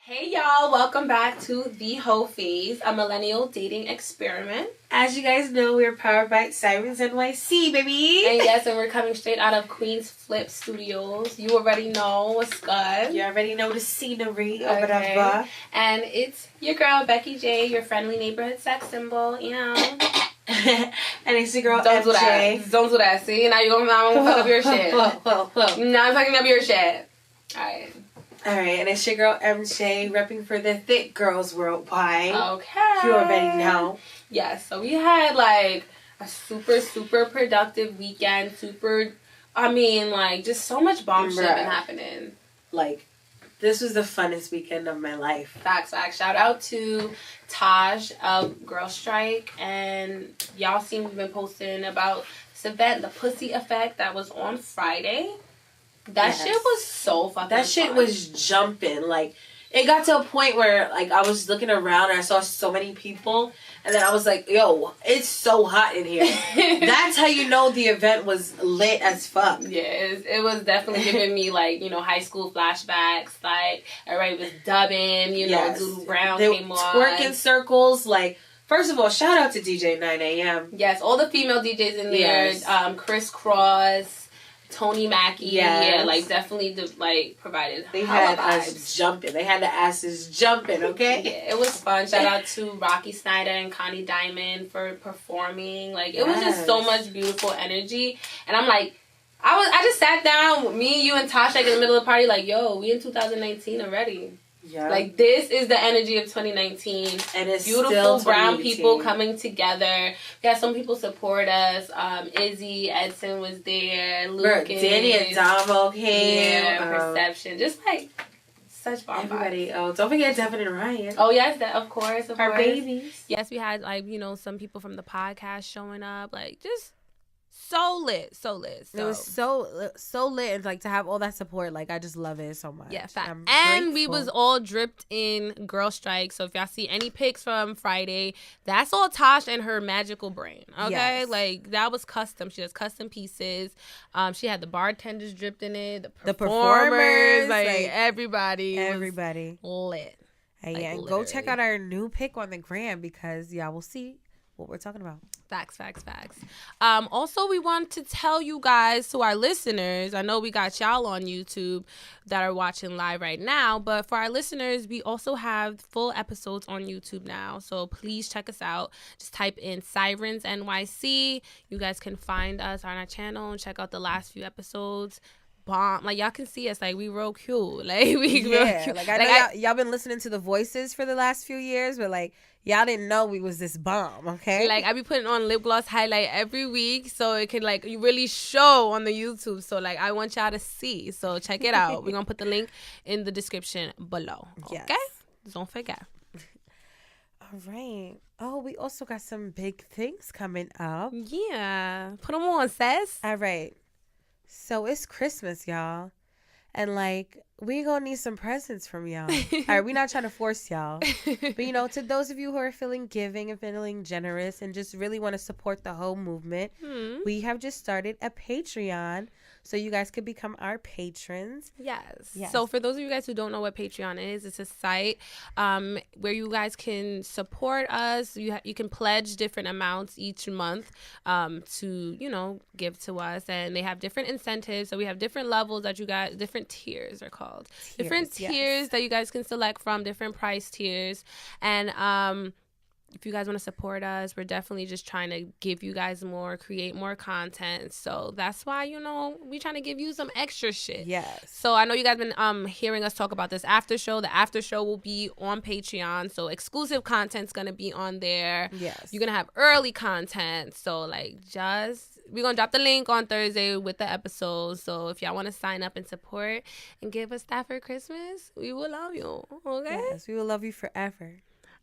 Hey y'all, welcome back to the HOE PHA E, a millennial dating experiment. As you guys know, we're powered by SIRENS NYC, baby. And yes, and we're coming straight out of Queens Flip Studios. You already know what's good. You already know the scenery or Okay. whatever. And it's your girl, Becky J, your friendly neighborhood sex symbol, you know. And it's your girl, Don't MJ. do that. Don't do that. See, now you're gonna fuck up your shit. Now I'm fucking up your shit. Alright. Alright, and it's your girl, MJ, repping for the thick girls worldwide. Okay. You already know. Yes, so we had like a super productive weekend. Just so much bomb shit been happening. Like, this was the funnest weekend of my life. Facts. Shout out to Taj of Girl Strike, and y'all seem to have been posting about this event, the Pussy Effect, that was on Friday. That shit was so fucking That shit fun. Was jumping. Like, it got to a point where, like, I was looking around and I saw so many people. And then I was like, yo, it's so hot in here. That's how you know the event was lit as fuck. Yeah, it was definitely giving me, like, you know, high school flashbacks. Like, everybody was dubbing, you know, Doodle Brown came on. Twerking circles. Like, first of all, shout out to DJ 9 a.m. Yes, all the female DJs in there. Yes. Chris Cross. Tony Mackie, yes. like definitely provided. They had vibes. us jumping. They had the asses jumping. Okay. Yeah, it was fun. Shout out to Rocky Snyder and Connie Diamond for performing. Like it was just so much beautiful energy, and I'm like, I just sat down with me, you, and Tasha in the middle of the party. Like, yo, we in 2019 already. Yeah. Like this is the energy of 2019, and it's beautiful still brown people coming together. We had some people support us. Izzy, Edson was there. Lucas, Danny and Damo came. Yeah, Perception. Just like such bomb everybody. vibes. Oh, don't forget Devin and Ryan. Oh yes, of course. Our babies. Yes, we had like some people from the podcast showing up. Like just. So lit. It was so lit, and like to have all that support, like I just love it so much. Yeah, fact. And we was all dripped in Girl Strike. So if y'all see any pics from Friday, that's all Tosh and her magical brain. Okay, yes. Like that was custom. She does custom pieces. She had the bartenders dripped in it, the performers, like everybody lit. Hey, yeah, and go check out our new pic on the gram because y'all will see what we're talking about. Facts. Also, we want to tell you guys, to our listeners, I know we got y'all on YouTube that are watching live right now, but for our listeners, we also have full episodes on YouTube now. So please check us out. Just type in Sirens NYC. You guys can find us on our channel and check out the last few episodes. Bomb. Like y'all can see us, like we real cute, like we real cute. Like I know y'all been listening to the voices for the last few years, but like y'all didn't know we was this bomb. Okay, like I be putting on lip gloss highlight every week, so it can like you really show on the YouTube. So like I want y'all to see. So check it out. We're gonna put the link in the description below. Okay, don't forget. All right. Oh, we also got some big things coming up. Yeah, put them on, sis. All right. So it's Christmas, y'all. And, like, we gonna need some presents from y'all. All right, we're not trying to force y'all. But, you know, to those of you who are feeling giving and feeling generous and just really want to support the whole movement, we have just started a Patreon. So you guys could become our patrons. Yes. So for those of you guys who don't know what Patreon is, it's a site where you guys can support us. You can pledge different amounts each month to, you know, give to us. And they have different incentives. So we have different levels that you guys, different tiers are called. Different tiers that you guys can select from, different price tiers. And if you guys want to support us, we're definitely just trying to give you guys more, create more content. So that's why, you know, we're trying to give you some extra shit. Yes. So I know you guys been hearing us talk about this after show. The after show will be on Patreon. So exclusive content's going to be on there. Yes. You're going to have early content. So like we're going to drop the link on Thursday with the episode. So if y'all want to sign up and support and give us that for Christmas, we will love you. Okay? Yes, we will love you forever.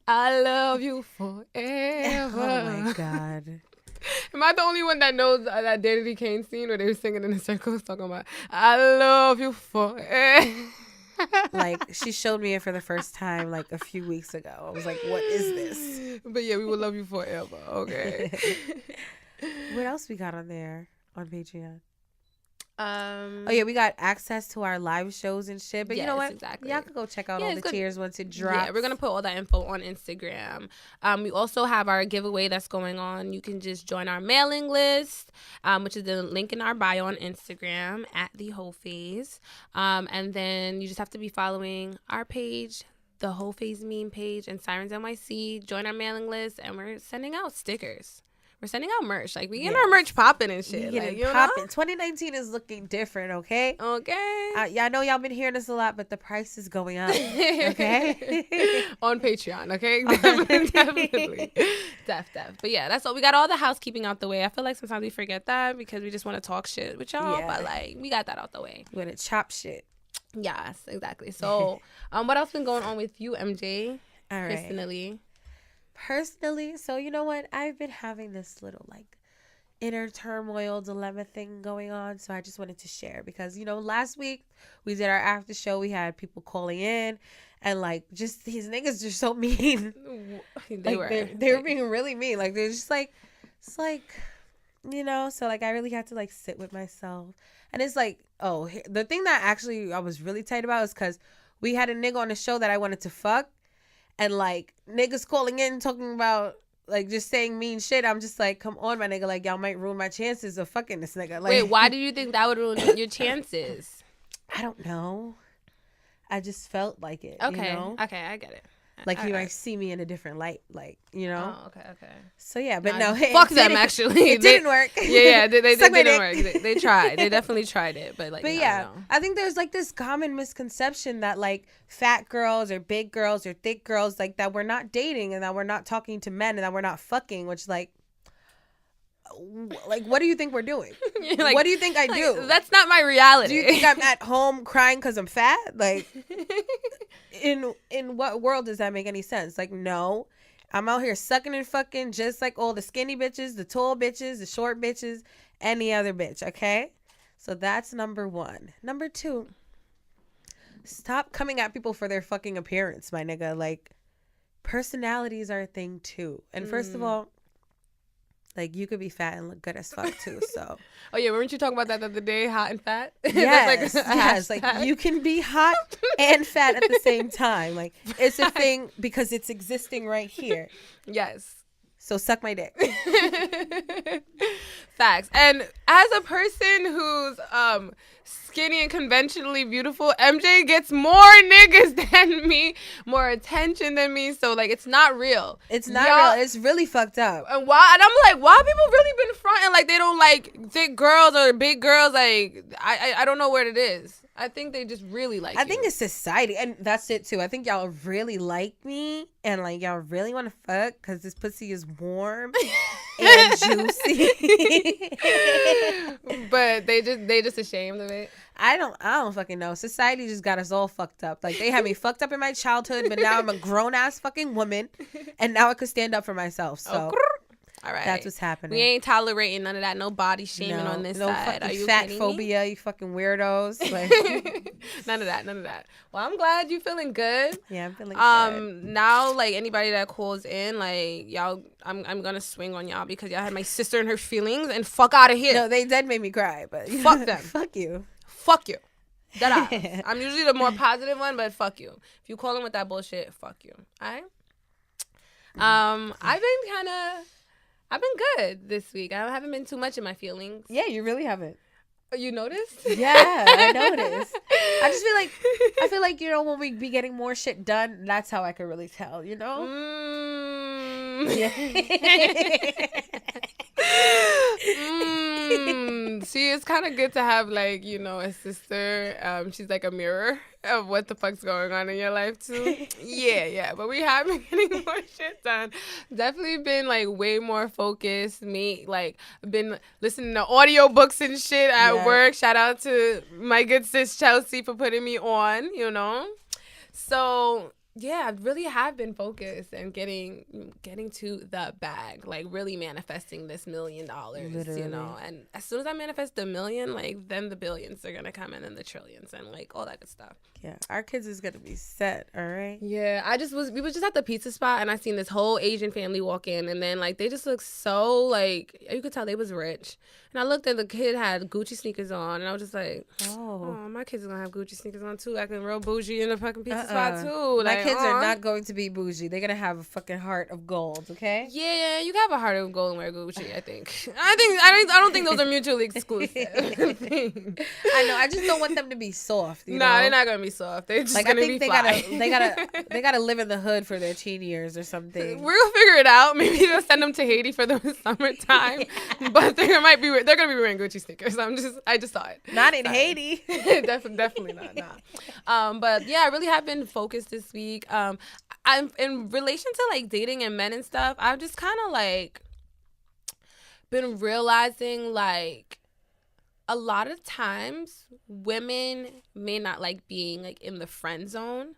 I love you forever. Oh my God. Am I the only one that knows that Danny Kane scene where they were singing in the circles talking about I love you forever? Like she showed me it for the first time like a few weeks ago. I was like, what is this? But yeah, we will love you forever. Okay. What else we got on there on Patreon? Oh yeah, we got access to our live shows and shit. But you know what? Exactly. Y'all can go check out all the tiers once it drops. Yeah, we're gonna put all that info on Instagram. We also have our giveaway that's going on. You can just join our mailing list, which is the link in our bio on Instagram at the HOE PHA E. And then you just have to be following our page, the HOE PHA E meme page, and Sirens NYC. Join our mailing list, and we're sending out stickers. We're sending out merch. Like, we getting our merch popping and shit. We getting popping. 2019 is looking different, okay? Okay. Yeah, I know y'all been hearing this a lot, but the price is going up, okay? On Patreon, okay? Definitely. Def. But yeah, that's all. We got all the housekeeping out the way. I feel like sometimes we forget that because we just want to talk shit with y'all. Yeah. But, like, we got that out the way. We want to chop shit. Yes, exactly. So, what else been going on with you, MJ? All right. Personally, so you know what? I've been having this little like inner turmoil dilemma thing going on. So I just wanted to share because, you know, last week we did our after show. We had people calling in and like just these niggas just so mean. They were being really mean. Like they're just like, it's like, you know, so like I really had to like sit with myself. And it's like, oh, the thing that actually I was really tight about is because we had a nigga on the show that I wanted to fuck. And, like, niggas calling in talking about, like, just saying mean shit. I'm just like, come on, my nigga. Like, y'all might ruin my chances of fucking this nigga. Like, wait, why do you think that would ruin your chances? I don't know. I just felt like it. Okay. You know? Okay, I get it. Like, you might see me in a different light. Like, you know? Oh, okay. So, yeah. But no. Fuck them, actually. It didn't work. Yeah, they didn't work. They tried. They definitely tried it. But, like, but yeah, I think there's, like, this common misconception that, like, fat girls or big girls or thick girls, like, that we're not dating and that we're not talking to men and that we're not fucking, which, like, what do you think we're doing? Like, what do you think I do? That's not my reality. Do you think I'm at home crying because I'm fat? Like, in what world does that make any sense? Like, no. I'm out here sucking and fucking just like all the skinny bitches, the tall bitches, the short bitches, any other bitch, okay? So that's number one. Number two, stop coming at people for their fucking appearance, my nigga. Like, personalities are a thing, too. And first of all, like, you could be fat and look good as fuck, too, so. Oh, yeah, weren't you talking about that the other day, hot and fat? Yes, yes. Like, you can be hot and fat at the same time. Like, it's a thing because it's existing right here. Yes. So, suck my dick. Facts. And as a person who's skinny and conventionally beautiful, MJ gets more niggas than me, more attention than me. So, like, it's not real. It's not real. It's really fucked up. And I'm like, why people really been fronting like they don't like thick girls or big girls? Like, I don't know what it is. I think they just really like I think it's society. And that's it, too. I think y'all really like me. And, like, y'all really want to fuck because this pussy is warm and juicy. But they just ashamed of it. I don't fucking know. Society just got us all fucked up. Like, they had me fucked up in my childhood, but now I'm a grown-ass fucking woman. And now I could stand up for myself. So, all right. That's what's happening. We ain't tolerating none of that. No body shaming on this side. Are you fat phobia, you fucking weirdos. Like, none of that. Well, I'm glad you feeling good. Yeah, I'm feeling good. Now, like, anybody that calls in, like, y'all, I'm gonna swing on y'all because y'all had my sister and her feelings and fuck out of here. No, they did make me cry, but fuck them. Fuck you. Fuck you. That I'm usually the more positive one, but fuck you. If you call in with that bullshit, fuck you. All right? I've been good this week. I haven't been too much in my feelings. Yeah, you really haven't. You noticed? Yeah, I noticed. I feel like, you know, when we be getting more shit done, that's how I could really tell, you know? Yeah. See, it's kind of good to have, like, you know, a sister. She's like a mirror of what the fuck's going on in your life too. Yeah, but we have been getting more shit done. Definitely been like way more focused. Been listening to audiobooks and shit at work. Shout out to my good sis Chelsea for putting me on, you know. So Yeah, I really have been focused and getting to the bag, like really manifesting this $1 million, Literally. you know. And as soon as I manifest the million, like then the billions are gonna come in and the trillions and like all that good stuff. Yeah, our kids is gonna be set. All right. Yeah, we were just at the pizza spot and I seen this whole Asian family walk in and then like they just looked so like you could tell they was rich. And I looked and the kid had Gucci sneakers on and I was just like, oh, my kids are gonna have Gucci sneakers on too, acting real bougie in the fucking pizza spot too. My Like, kids are not going to be bougie. They're gonna have a fucking heart of gold. Okay. Yeah, you can have a heart of gold and wear Gucci. I don't think those are mutually exclusive. I know. I just don't want them to be soft. You know? They're not gonna be soft. They're just like gonna I think be they gotta live in the hood for their teen years or something. We're gonna figure it out. Maybe they'll send them to Haiti for the summertime. But they're gonna be wearing Gucci sneakers. I just saw it. Not in Haiti. Definitely not. But yeah, I really have been focused this week. I'm in relation to like dating and men and stuff. I've just kind of like been realizing like a lot of times women may not like being like in the friend zone,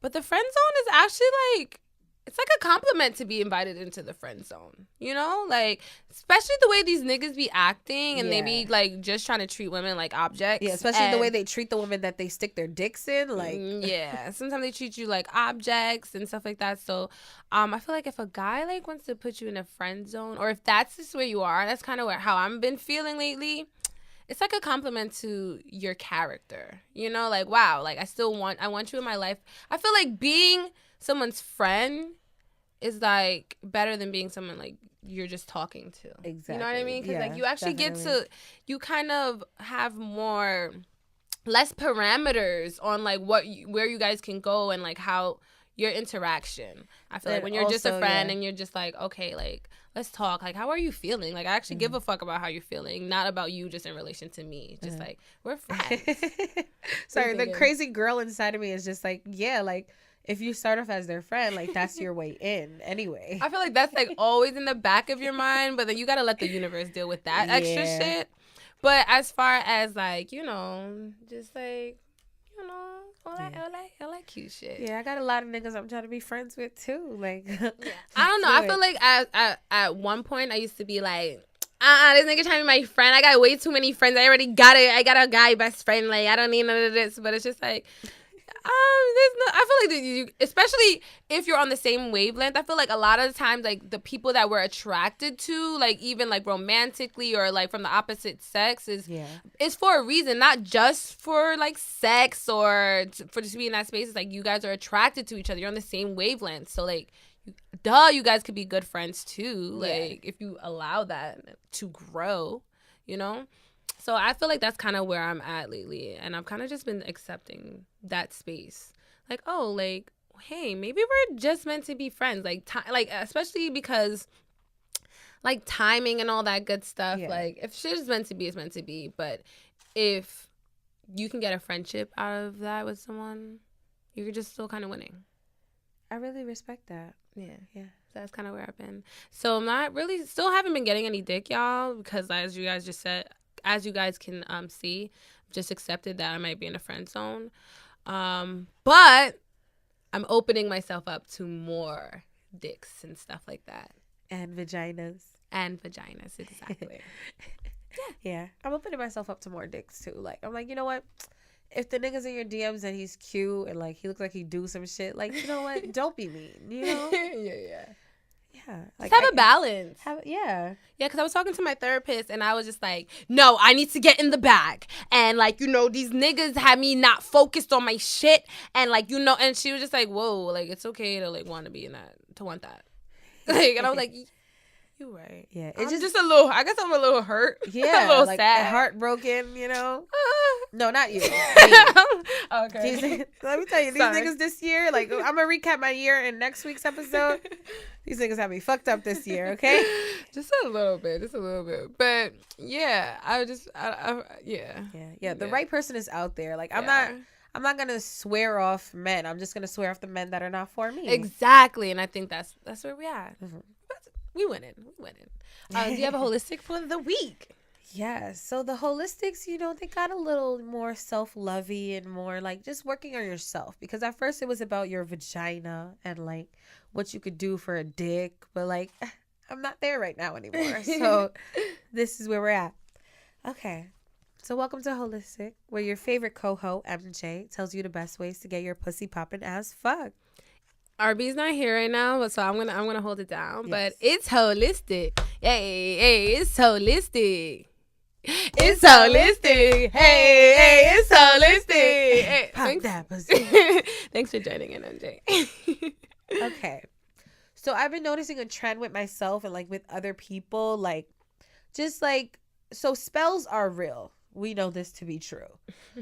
but the friend zone is actually like, it's like a compliment to be invited into the friend zone, you know? Like, especially the way these niggas be acting and they be, like, just trying to treat women like objects. Yeah, especially the way they treat the women that they stick their dicks in. Like, yeah. Sometimes they treat you like objects and stuff like that. So, I feel like if a guy, like, wants to put you in a friend zone, or if that's just where you are, that's kind of how I've been feeling lately. It's like a compliment to your character, you know? Like, wow, like, I want you in my life. I feel like being someone's friend is like better than being someone like you're just talking to. Exactly. You know what I mean? Because like you actually you kind of have less parameters on like where you guys can go and like how your interaction. I feel like when you're also, just a friend and you're just like, okay, like let's talk. Like, how are you feeling? Like, I actually give a fuck about how you're feeling, not about you just in relation to me. Just like we're friends. Sorry, the crazy girl inside of me is just like, yeah, like. If you start off as their friend, like, that's your way in anyway. I feel like that's, like, always in the back of your mind, but then you got to let the universe deal with that extra shit. But as far as, like, you know, just, like, you know, all that cute shit. Yeah, I got a lot of niggas I'm trying to be friends with, too. Like, I don't know. I feel like at one point I used to be like, this nigga trying to be my friend. I got way too many friends. I got a guy best friend. Like, I don't need none of this. But it's just, like... I feel like you, especially if you're on the same wavelength, I feel like a lot of the times, like the people that we're attracted to, like even like romantically or like from the opposite sex is for a reason, not just for like sex or for just being in that space. It's like you guys are attracted to each other. You're on the same wavelength. So like, you guys could be good friends too. Like if you allow that to grow, you know? So I feel like that's kind of where I'm at lately. And I've kind of just been accepting that space. Like, oh, like, hey, maybe we're just meant to be friends. Like, especially because, like, timing and all that good stuff. Yeah. Like, if shit is meant to be, it's meant to be. But if you can get a friendship out of that with someone, you're just still kind of winning. I really respect that. Yeah. So that's kind of where I've been. So I'm not really, still haven't been getting any dick, y'all. Because as you guys just said... As you guys can see, just accepted that I might be in a friend zone. But I'm opening myself up to more dicks and stuff like that. And vaginas, exactly. Yeah. I'm opening myself up to more dicks, too. Like, I'm like, you know what? If the nigga's in your DMs and he's cute and, like, he looks like he do some shit, like, you know what? Don't be mean, you know? Yeah. Like, have a balance. Yeah, because I was talking to my therapist and I was just like, no, I need to get in the bag. And like, you know, these niggas had me not focused on my shit. And like, you know, and she was just like, whoa, like, it's okay to like want to be in that, to want that. Like, and I was like, you're right. Yeah. It's just a little, I guess I'm a little hurt. Yeah. A little like sad. Heartbroken, you know? No, not you. Okay. Let me tell you, these niggas this year, like, I'm going to recap my year in next week's episode. These niggas have me fucked up this year, okay? Just a little bit. But, yeah, the right person is out there. Like, I'm not going to swear off men. I'm just going to swear off the men that are not for me. Exactly. And I think that's where we are. Mm-hmm. We winning. Do you have a holistic for the week? Yeah, so the holistics, they got a little more self-lovey and more like just working on yourself. Because at first it was about your vagina and like what you could do for a dick, but like I'm not there right now anymore. So this is where we're at. Okay. So welcome to Holistic, where your favorite co-host MJ tells you the best ways to get your pussy popping as fuck. RB's not here right now, but so I'm gonna hold it down. Yes. But it's holistic. Hey, it's holistic. It's holistic. Hey, it's holistic. Hey, Pop that pussy. Thanks for joining in, MJ. Okay. So I've been noticing a trend with myself and like with other people, like just like, so spells are real. We know this to be true.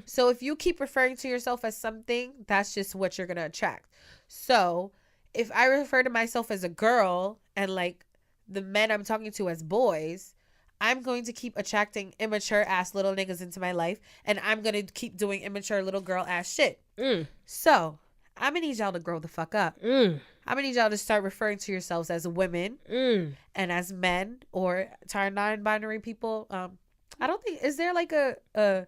So if you keep referring to yourself as something, that's just what you're going to attract. So if I refer to myself as a girl and like the men I'm talking to as boys, I'm going to keep attracting immature ass little niggas into my life, and I'm going to keep doing immature little girl ass shit. So I'm going to need y'all to grow the fuck up. I'm going to need y'all to start referring to yourselves as women and as men, or to our non-binary people. I don't think, is there like a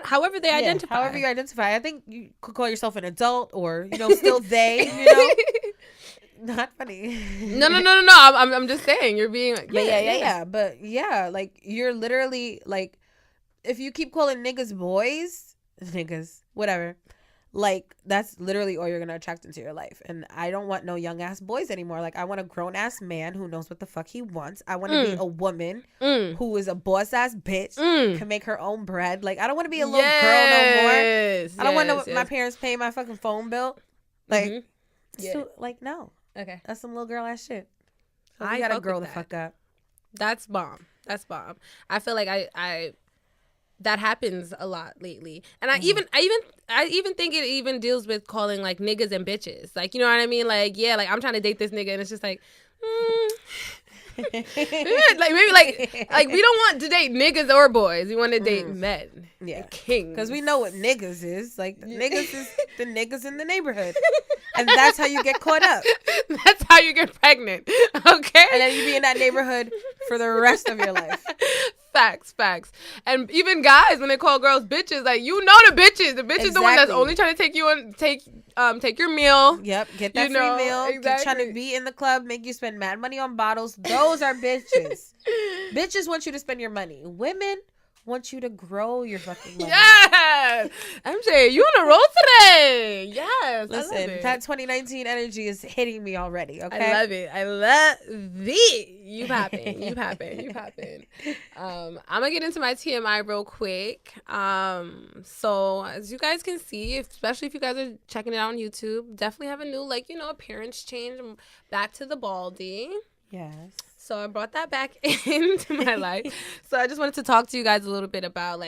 however they identify. However you identify. I think you could call yourself an adult, or, still they, Not funny. No. I'm just saying you're being yeah. But yeah, like you're literally like, if you keep calling niggas boys, whatever, like that's literally all you're gonna attract into your life. And I don't want no young ass boys anymore. Like I want a grown ass man who knows what the fuck he wants. I want to be a woman who is a boss ass bitch, can make her own bread. Like I don't want to be a little girl no more. I don't want my parents paying my fucking phone bill. Like, like no. Okay. That's some little girl ass shit. So I you gotta fuck grow with the that. fuck up. That's bomb. I feel like I that happens a lot lately. And I even think it even deals with calling like niggas and bitches. Like, you know what I mean? Like, yeah, like I'm trying to date this nigga and it's just like like maybe like we don't want to date niggas or boys. We want to date men. Yeah. Kings. Because we know what niggas is. Like niggas is the niggas in the neighborhood. And that's how you get caught up. That's how you get pregnant. Okay? And then you be in that neighborhood for the rest of your life. Facts. And even guys, when they call girls bitches, like, the bitch. The bitch is the one that's only trying to take you on, take your meal. Yep, get that free meal. Exactly. Trying to be in the club, make you spend mad money on bottles. Those are bitches. Bitches want you to spend your money. Women want you to grow your fucking money. Yes! MJ, you on a roll today. Yes. Listen, I love it. that 2019 energy is hitting me already, okay? I love it. You popping. I'm gonna get into my TMI real quick. So as you guys can see, especially if you guys are checking it out on YouTube, definitely have a new appearance change. I'm back to the baldy. Yes. So I brought that back into my life. So I just wanted to talk to you guys a little bit about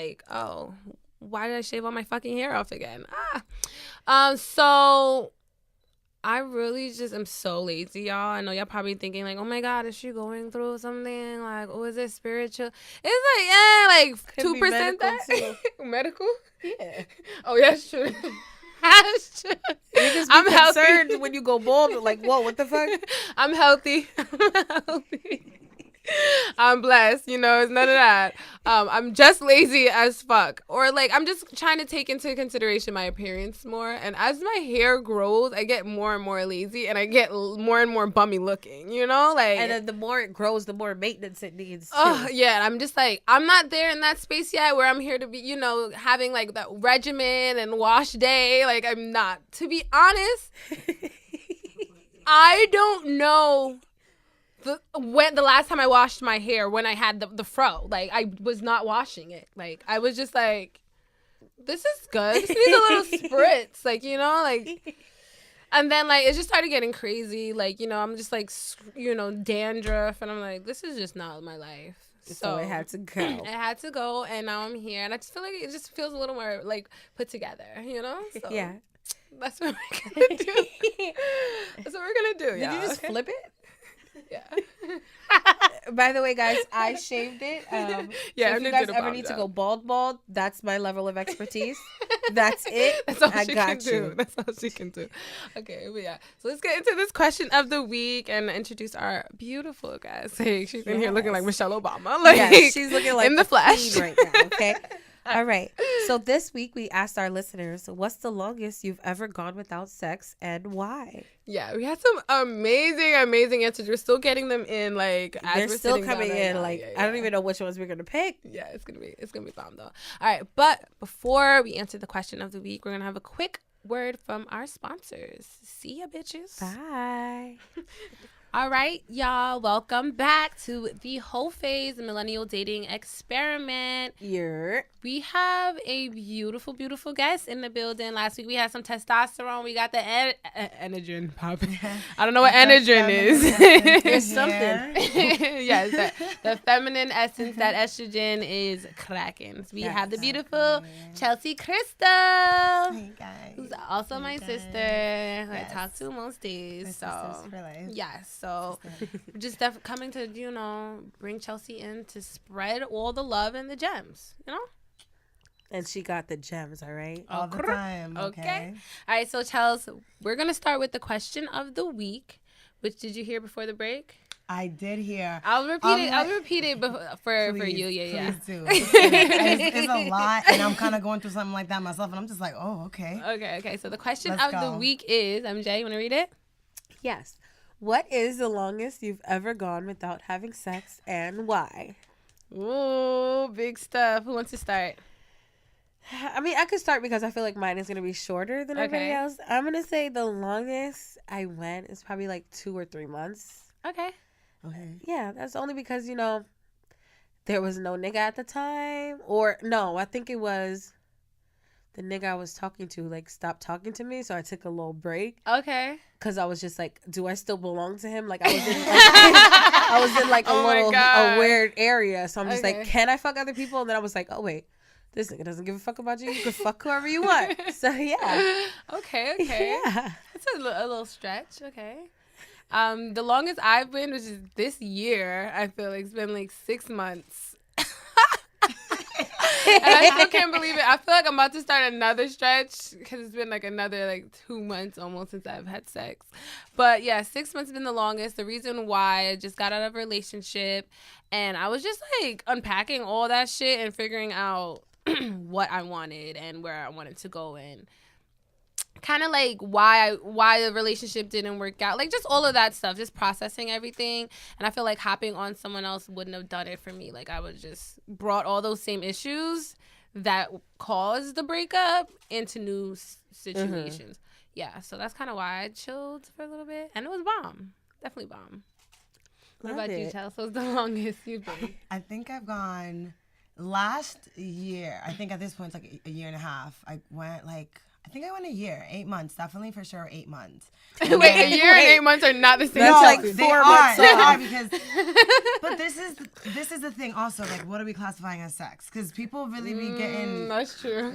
why did I shave all my fucking hair off again? So I really just am so lazy, y'all. I know y'all probably thinking like, oh my God, is she going through something? Like, oh, is it spiritual? It's like 2% that. Medical? Yeah. Oh, yeah, sure. I'm concerned when you go bald. Like, whoa, what the fuck? I'm healthy. I'm blessed. It's none of that. I'm just lazy as fuck. Or like, I'm just trying to take into consideration my appearance more. And as my hair grows, I get more and more lazy and I get more and more bummy looking, And then the more it grows, the more maintenance it needs. Oh, yeah. I'm just like, I'm not there in that space yet where I'm here to be, having like that regimen and wash day. Like, I'm not. To be honest, I don't know. When the last time I washed my hair, when I had the fro, like I was not washing it. Like I was just like, this is good. This needs a little spritz, and then like it just started getting crazy. Like I'm just like dandruff, and I'm like, this is just not my life. So it had to go. It had to go, and now I'm here, and I just feel like it just feels a little more like put together. So yeah, that's what we're gonna do. That's what we're gonna do. Did you just flip it? Yeah. By the way, guys, I shaved it. Yeah, so if you guys ever need to go bald, that's my level of expertise. That's it. That's all I she got can you. do. That's all she can do. Okay, but yeah. So let's get into this question of the week and introduce our beautiful guest. Hey, she's in here looking like Michelle Obama. Like, yes, she's looking like in the flesh queen right now. Okay. All right. So this week we asked our listeners, what's the longest you've ever gone without sex and why? Yeah, we had some amazing answers. We're still getting them in. Like, as They're we're still sitting coming down right in. now. Like, Yeah. I don't even know which ones we're gonna pick. Yeah, it's gonna be bomb though. All right, but before we answer the question of the week, we're gonna have a quick word from our sponsors. See ya, bitches. Bye. All right, y'all. Welcome back to the HOE PHA E Millennial Dating Experiment. We have a beautiful guest in the building. Last week we had some testosterone. We got the energen popping. I don't know what energen is. There's something. Yes, the feminine essence, that estrogen is cracking. So we have the beautiful Chelsea Crystal, Hey guys. who's also my sister, who I talk to most days. Sisters for life. Yes, so we're just coming to, bring Chelsea in to spread all the love and the gems, And she got the gems, all right? All the time. Okay. All right, so Chelsea, we're going to start with the question of the week, which did you hear before the break? I did hear. I'll repeat it for you. Yeah. Please do. It's a lot, and I'm kind of going through something like that myself, and I'm just like, oh, okay. Okay. So the question Let's of the go. week is, MJ, you want to read it? Yes. What is the longest you've ever gone without having sex and why? Ooh, big stuff. Who wants to start? I mean, I could start because I feel like mine is going to be shorter than everybody else. I'm going to say the longest I went is probably like 2 or 3 months. Okay. Yeah, that's only because, there was no nigga at the time. Or, no, I think it was the nigga I was talking to, like, stopped talking to me. So I took a little break. Okay. Because I was just like, do I still belong to him? Like, I was in, like, a weird area. So I'm just like, can I fuck other people? And then I was like, oh, wait. This nigga doesn't give a fuck about you. You can fuck whoever you want. So, yeah. Okay. Yeah. That's a little stretch. Okay. The longest I've been, which is this year, I feel like it's been like 6 months. And I still can't believe it. I feel like I'm about to start another stretch because it's been like another 2 months almost since I've had sex. But yeah, 6 months has been the longest. The reason why I just got out of a relationship and I was just like unpacking all that shit and figuring out what I wanted and where I wanted to go in. Kind of like why the relationship didn't work out, like just all of that stuff, just processing everything. And I feel like hopping on someone else wouldn't have done it for me. Like I would just brought all those same issues that caused the breakup into new situations. Yeah, so that's kind of why I chilled for a little bit, and it was bomb, definitely bomb. What about you, Chelsea? What's the longest you've been? I think I've gone last year. I think at this point it's like a year and a half. I went a year, 8 months, definitely for sure 8 months. Wait, a year and 8 months are not the same. That's like they 4 months. They are because, but this is the thing also, like what are we classifying as sex? Because people really be getting, that's true.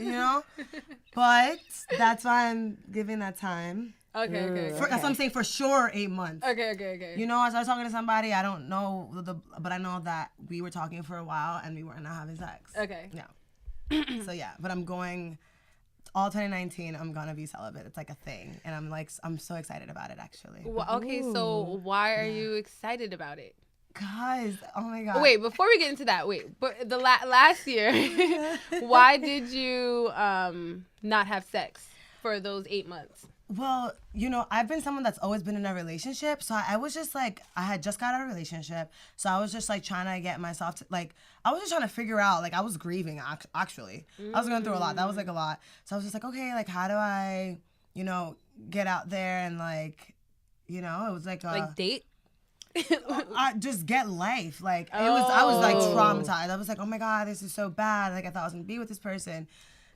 But that's why I'm giving that time. Okay. That's what I'm saying, for sure 8 months. Okay. As I was talking to somebody, I don't know but I know that we were talking for a while and we were not having sex. Okay. Yeah. So yeah, but I'm going. All 2019, I'm gonna be celibate. It's like a thing, and I'm so excited about it actually. Well, okay, so why are you excited about it? Guys, oh my god. Wait, before we get into that, but the last year, why did you not have sex for those 8 months? Well, I've been someone that's always been in a relationship. So I was just like, I had just got out of a relationship. So I was just like trying to get myself to, like, I was just trying to figure out, like, I was grieving actually. I was going through a lot. That was like a lot. So I was just like, okay, like, how do I, get out there and like, it was like date? I just get life. Like, I was like traumatized. I was like, oh my God, this is so bad. Like, I thought I was going to be with this person.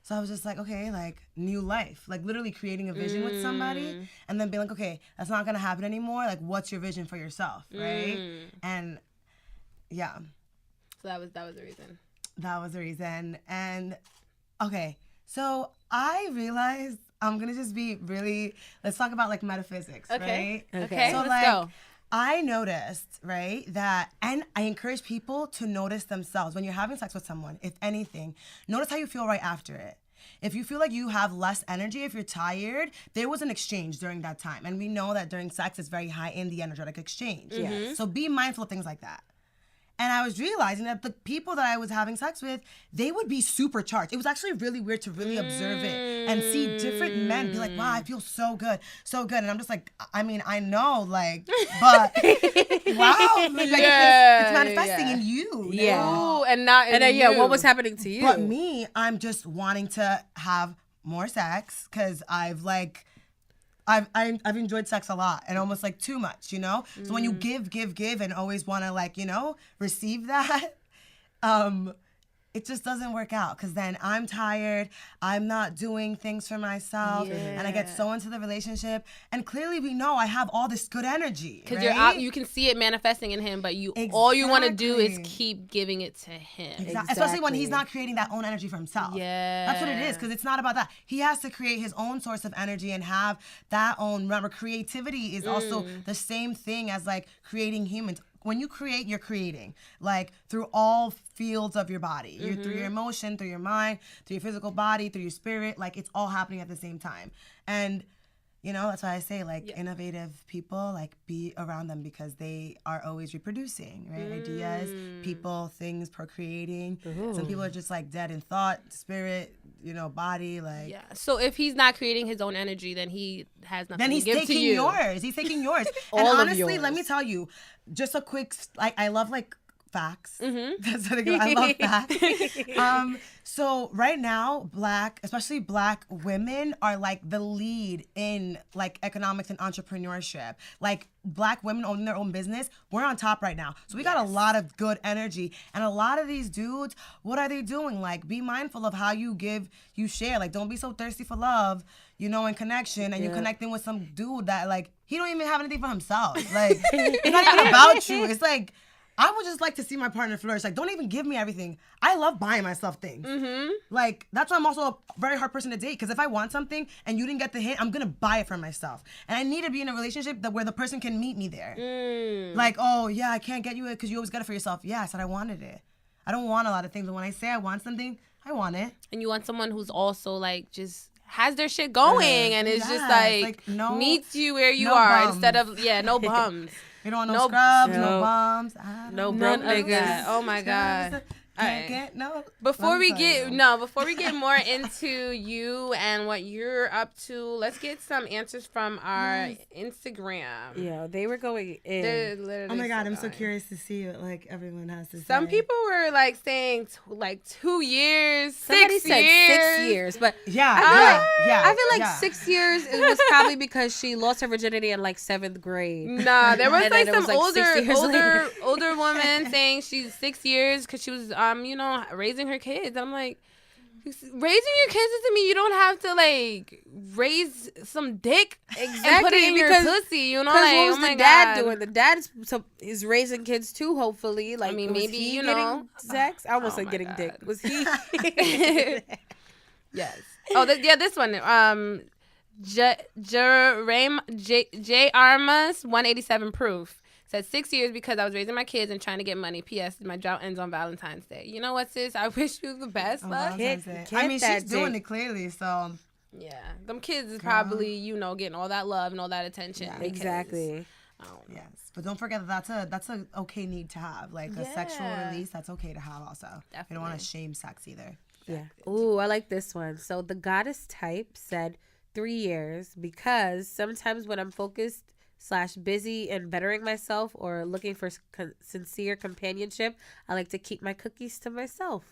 So I was just like, okay, like, new life. Like, literally creating a vision with somebody and then being like, okay, that's not going to happen anymore. Like, what's your vision for yourself, right? And, yeah. So that was the reason. That was the reason. And, okay, so I realized I'm going to just be really, let's talk about, like, metaphysics, right? Okay, so, let's go. I noticed, right, that, and I encourage people to notice themselves when you're having sex with someone, if anything, notice how you feel right after it. if you feel like you have less energy, if you're tired, there was an exchange during that time. And we know that during sex, it's very high in the energetic exchange. Yes. So be mindful of things like that. And I was realizing that the people that I was having sex with, they would be supercharged. It was actually really weird to really observe it and see different men be like, wow, I feel so good, so good. And I'm just like, I mean, I know, like, but wow, like, it's manifesting in you. Yeah. Ooh, and not in And then, you. what was happening to you? But me, I'm just wanting to have more sex because I've enjoyed sex a lot and almost like too much, you know? So when you give and always want to like, you know, receive that, it just doesn't work out because then I'm tired, I'm not doing things for myself, and I get so into the relationship. And clearly we know I have all this good energy. Because right? you're out, you can see it manifesting in him, but all you want to do is keep giving it to him. Exactly. Especially when he's not creating that own energy for himself. Yeah. That's what it is, because it's not about that. He has to create his own source of energy and have that own, remember, creativity is also the same thing as like creating humans. When you create, you're creating, like through all fields of your body. You're through your emotion, through your mind, through your physical body, through your spirit. Like it's all happening at the same time. And you know, that's why I say like innovative people, like be around them because they are always reproducing, right? Ideas, people, things, procreating. Some people are just like dead in thought, spirit, you know, body, like. Yeah. So if he's not creating his own energy, then he has nothing Then he's to give to taking you. yours. He's taking yours. All and of honestly, yours. let me tell you, just a quick, like, I love like facts. That's what I love facts. So right now, especially black women are like the lead in like economics and entrepreneurship. Like black women owning their own business, we're on top right now. So we got a lot of good energy. And a lot of these dudes, what are they doing? Like be mindful of how you give, you share. Like don't be so thirsty for love, you know, and connection. And you're connecting with some dude that like, he don't even have anything for himself. Like it's not even about you. It's like, I would just like to see my partner flourish. Like, don't even give me everything. I love buying myself things. Like, that's why I'm also a very hard person to date. Because if I want something and you didn't get the hint, I'm going to buy it for myself. And I need to be in a relationship where the person can meet me there. Like, oh, yeah, I can't get you it because you always get it for yourself. Yeah, I said I wanted it. I don't want a lot of things. But when I say I want something, I want it. And you want someone who's also like just has their shit going and it's just like meets you where you are bums. instead of no bums. You don't want no scrubs, no- no bums. No None broke of niggas. that. Oh my God. Can't get no. Before we I'm get more into you and what you're up to, let's get some answers from our Instagram. Yeah, they were going in. They're literally Oh my God, I'm so going. curious to see what like everyone has to say. Some people were like saying like 2 years, Somebody 6 said years. 6 years, but Yeah, I feel like yeah. 6 years it was probably because she lost her virginity in like 7th grade. Nah, there was And like then it some was, like, 6 years later. older woman saying she's 6 years because she was you know, raising her kids. And I'm like, raising your kids doesn't mean you don't have to like raise some dick and put it in your pussy, you know? Because Like, what was oh my the dad God. doing? The dad is raising kids too, hopefully. Like, I mean, was maybe, he you getting know. sex? I almost Oh said my getting God. dick. Was he? Yes. Oh, this one. J Armas 187 proof. Said 6 years because I was raising my kids and trying to get money. P.S. My drought ends on Valentine's Day. You know what, sis? I wish you the best luck. Get I mean, that she's doing dick. it clearly, so. Yeah. Them kids is probably, you know, getting all that love and all that attention. Yeah, because- Exactly. I don't know. Yes, but don't forget that that's a okay need to have, like a sexual release. That's okay to have also. You don't want to shame sex either. Yeah. Ooh, I like this one. So the goddess type said 3 years because sometimes when I'm focused / busy and bettering myself or looking for sincere companionship, I like to keep my cookies to myself.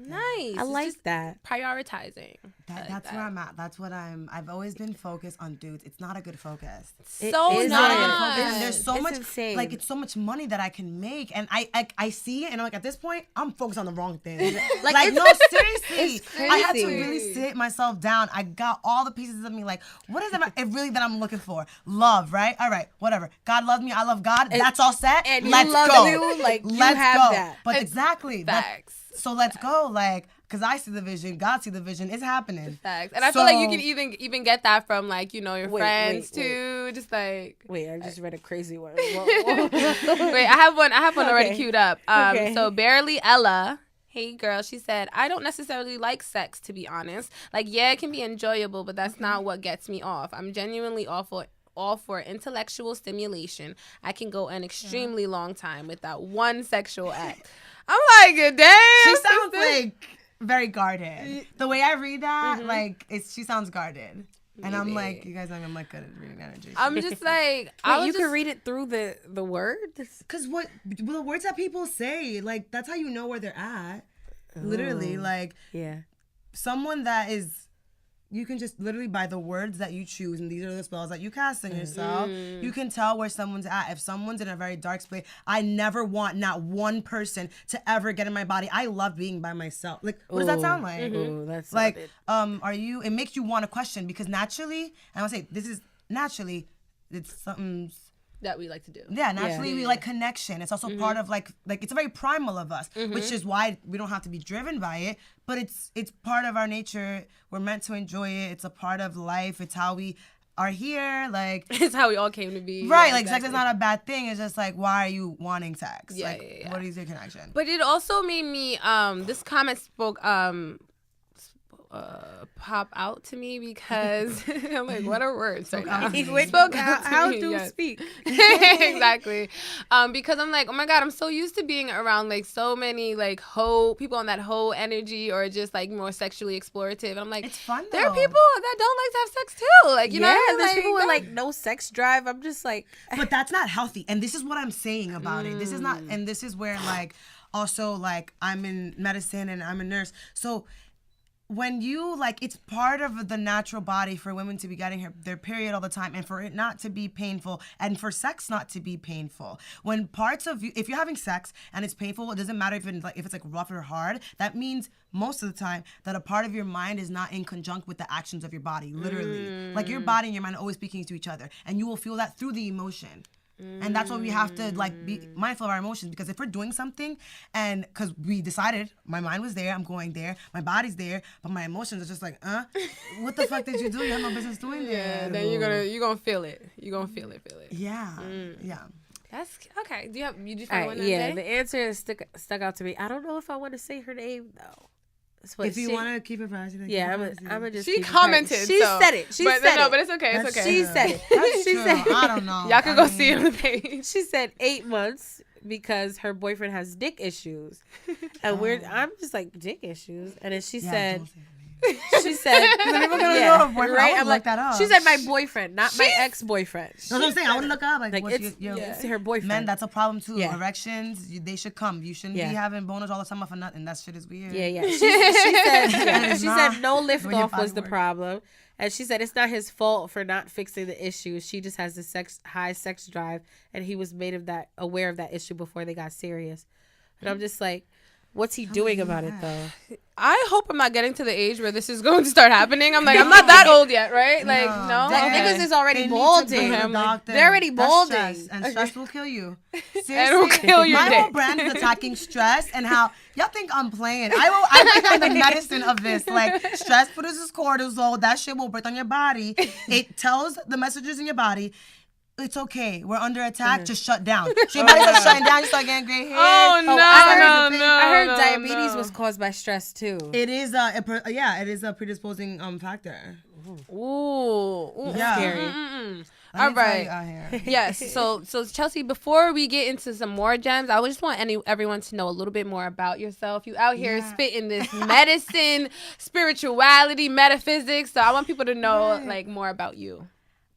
Nice. I It's like just that. prioritizing. That's where I'm at. That's what I've always been focused on dudes. It's not a good focus. It So is not. not a good And focus. there's so It's much insane. like it's so much money that I can make, and I see it, and I'm like, at this point, I'm focused on the wrong thing. like no, seriously, it's I had to crazy. really sit myself down. I got all the pieces of me, like, what is it really that I'm looking for? Love, right? All right, whatever. God loves me. I love God. That's all set. and he let's loves go. you, like, you let's have go. that. But exactly, Facts. so let's go, like. Because I see the vision, God see the vision, it's happening. Facts. And I feel like you can even get that from like, you know, your friends wait. too. Just like Wait, I just read a crazy one. wait, I have one already Okay. queued up. Okay. So Barely Ella Hey girl, she said, I don't necessarily like sex, to be honest. Like, yeah, it can be enjoyable, but that's not what gets me off. I'm genuinely all for intellectual stimulation. I can go an extremely long time without one sexual act. I'm like, damn. She sounds like very guarded. The way I read that, like, she sounds guarded. And I'm like, you guys know I'm like good at reading energy. I'm just like, you can read it through the words? Because the words that people say, like, that's how you know where they're at. Literally, like, someone that is, you can just literally by the words that you choose, and these are the spells that you cast on yourself, you can tell where someone's at. If someone's in a very dark space, I never want not one person to ever get in my body. I love being by myself. Like, what does that sound like? Ooh, that's like, it makes you want to question, because naturally, and I want to say, this is naturally, it's something that we like to do. Yeah, naturally we like connection. It's also part of like it's a very primal of us, which is why we don't have to be driven by it, but it's part of our nature. We're meant to enjoy it. It's a part of life. It's how we are here. Like, it's how we all came to be. Right, like exactly. Sex is not a bad thing. It's just like, why are you wanting sex? Yeah, like, what is your connection? But it also made me this comment spoke pop out to me, because I'm like, what are words right now? Spoke out to how do speak? Exactly. Because I'm like, oh my God, I'm so used to being around like so many like people on that hoe energy, or just like more sexually explorative. And I'm like, it's fun though. There are people that don't like to have sex too. Like, you know, there's people with like no sex drive. I'm just like, but that's not healthy. And this is what I'm saying about it. This is not, and this is where like, also like, I'm in medicine and I'm a nurse. So when you like, it's part of the natural body for women to be getting their period all the time, and for it not to be painful, and for sex not to be painful. When parts of you, if you're having sex and it's painful, it doesn't matter if it's like rough or hard. That means most of the time that a part of your mind is not in conjunct with the actions of your body. Literally, like your body and your mind are always speaking to each other, and you will feel that through the emotion. And that's why we have to like be mindful of our emotions, because if we're doing something and because we decided, my mind was there, I'm going there, my body's there, but my emotions are just like, what the fuck did you do? You have no business doing that. Yeah, then you're gonna feel it. You're gonna feel it. Yeah, yeah. That's okay. Do you just find one? Yeah, the answer is stuck out to me. I don't know if I want to say her name though. If you want to keep it private, I'm gonna just. She commented. She said it. She said it. But it's okay. It's okay. She said it. She said, I don't know. Y'all can go see it on the page. She said 8 months because her boyfriend has dick issues, and I'm just like, dick issues, and then she said. She said, right? I'm like that up. She said my boyfriend, not my ex-boyfriend. That's what I'm saying. I would look up it's her boyfriend. Men, that's a problem too. Yeah. Erections, they should come. You shouldn't be having boners all the time for nothing. That shit is weird. Yeah. She said no lift off was the problem. And she said it's not his fault for not fixing the issue. She just has the high sex drive, and he was aware of that issue before they got serious. And I'm just like, what's he doing about it though? I hope I'm not getting to the age where this is going to start happening. I'm like, I'm not that old yet, right? Like, no. Niggas is already balding. They're already balding. And stress will kill you. Seriously. And it will kill your My day. whole brand is attacking stress, and how y'all think I'm playing. I think I'm the medicine of this. Like, stress produces cortisol. That shit will break on your body. It tells the messages in your body, it's okay. We're under attack. Just shut down. So your body starts shutting down. You start getting gray hair. Oh, no, I heard diabetes was caused by stress too. It is it is a predisposing factor. Ooh, yeah. Scary. All right. Yes. So Chelsea, before we get into some more gems, I just want everyone to know a little bit more about yourself. You out here spitting this medicine, spirituality, metaphysics. So I want people to know like more about you.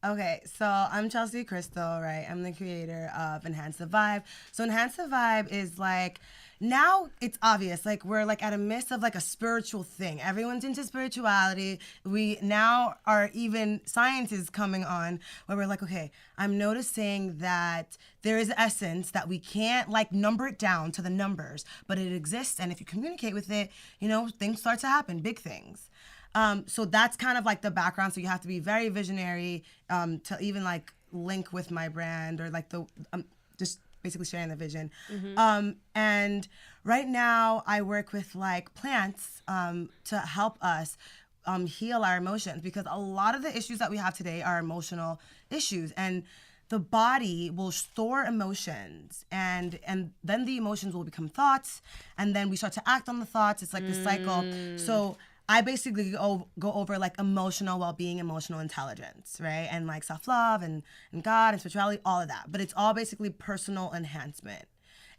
Okay, so I'm Chelsea Crystal, right? I'm the creator of Enhance the Vibe. So Enhance the Vibe is like, now it's obvious, like we're like at a midst of like a spiritual thing. Everyone's into spirituality. We now are, even science is coming on where we're like, okay, I'm noticing that there is essence that we can't like number it down to the numbers, but it exists. And if you communicate with it, things start to happen, big things. So that's kind of like the background. So you have to be very visionary to even like link with my brand, or like just basically sharing the vision. And right now I work with like plants to help us heal our emotions, because a lot of the issues that we have today are emotional issues. And the body will store emotions, and then the emotions will become thoughts, and then we start to act on the thoughts. It's like this cycle. So I basically go over like emotional well-being, emotional intelligence, right? And like self-love and God and spirituality, all of that. But it's all basically personal enhancement.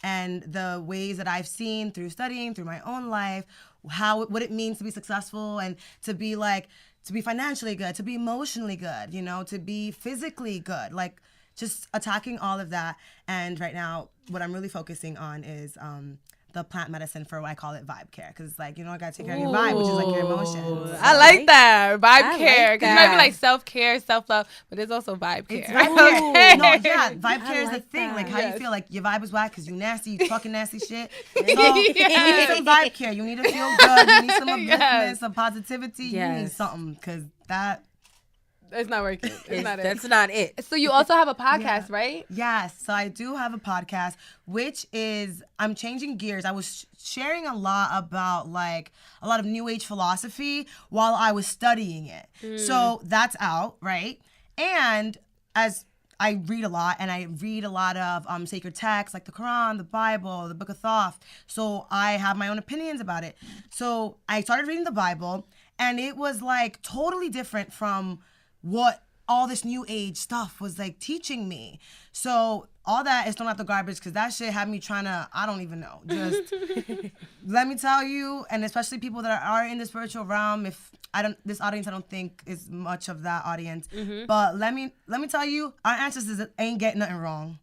And the ways that I've seen through studying, through my own life, what it means to be successful and to be financially good, to be emotionally good, you know, to be physically good, like just attacking all of that. And right now, what I'm really focusing on is the plant medicine for what I call it vibe care. Because, like, you know, I got to take care of your vibe, which is like your emotions. So. I like that. Vibe care. Because like it might be like self-care, self-love, but there's also vibe care. It's vibe care. No, yeah, vibe care is the thing. that. Like, how you feel like your vibe is whack because you nasty, you talking nasty shit. So, you need some vibe care. You need to feel good. You need some upliftment, some positivity. You need something because that... It's not working. It's not it. That's not it. So you also have a podcast, right? Yes. So I do have a podcast, which is, I'm changing gears. I was sharing a lot about like a lot of New Age philosophy while I was studying it. So that's out, right? And as I read a lot, and I read a lot of sacred texts like the Quran, the Bible, the Book of Thoth. So I have my own opinions about it. So I started reading the Bible, and it was like totally different from what all this New Age stuff was like teaching me. So all that is thrown out the garbage because that shit had me trying to, I don't even know. Just let me tell you, and especially people that are in the spiritual realm, this audience I don't think is much of that audience. But let me tell you, our ancestors ain't getting nothing wrong.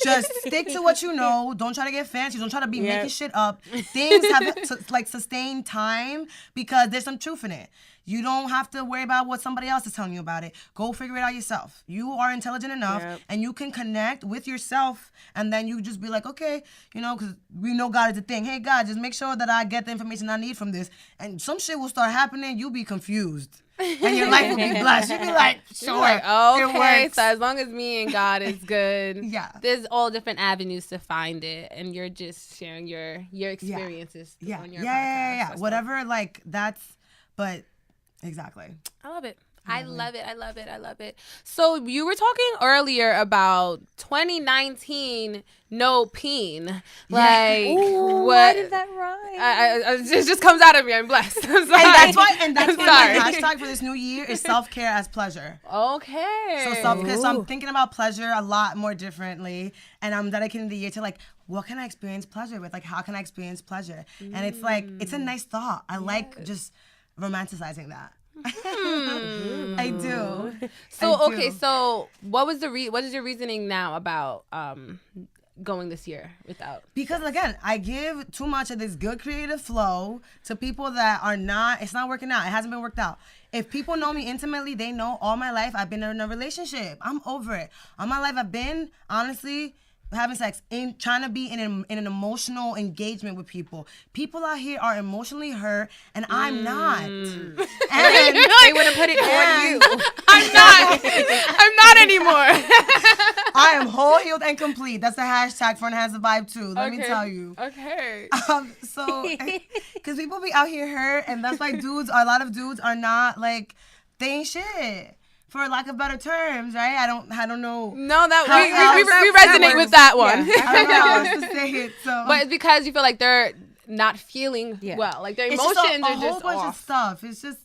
Just stick to what you know. Don't try to get fancy. Don't try to be making shit up. Things have like sustained time because there's some truth in it. You don't have to worry about what somebody else is telling you about it. Go figure it out yourself. You are intelligent enough and you can connect with yourself, and then you just be like, okay, you know, because we know God is a thing. Hey, God, just make sure that I get the information I need from this. And some shit will start happening. You'll be confused. And your life will be blessed. You'll be like, sure, like, it okay, works. so as long as me and God is good, there's all different avenues to find it, and you're just sharing your experiences on your podcast. Yeah. Whatever, like, that's, but exactly. I love it. I love it. So you were talking earlier about 2019 no peen. Like, Ooh, what? Why did that rhyme? It just comes out of me. I'm blessed. I'm sorry. And that's why my hashtag for this new year is self-care as pleasure. Okay. So self-care. So I'm thinking about pleasure a lot more differently, and I'm dedicating the year to like, what can I experience pleasure with? Like, how can I experience pleasure? And it's like, it's a nice thought. I like just romanticizing that. I do. So okay, so what is your reasoning now about going this year without? Because again, I give too much of this good creative flow to people that are not, it's not working out. It hasn't been worked out. If people know me intimately, they know all my life I've been in a relationship. I'm over it. All my life I've been, honestly, having sex, trying to be in an emotional engagement with people. People out here are emotionally hurt, and I'm not. And they would have put it on you. I'm not anymore. I am whole, healed, and complete. That's the hashtag for Enhance the Vibe too. Let me tell you. Okay. So, because people be out here hurt, and that's why a lot of dudes are not like, they ain't shit. For lack of better terms, right? I don't know. No, we resonate with that one. Yeah. I don't know how else to say it. So, but it's because you feel like they're not feeling well, like their emotions are just a whole bunch off. of stuff. It's just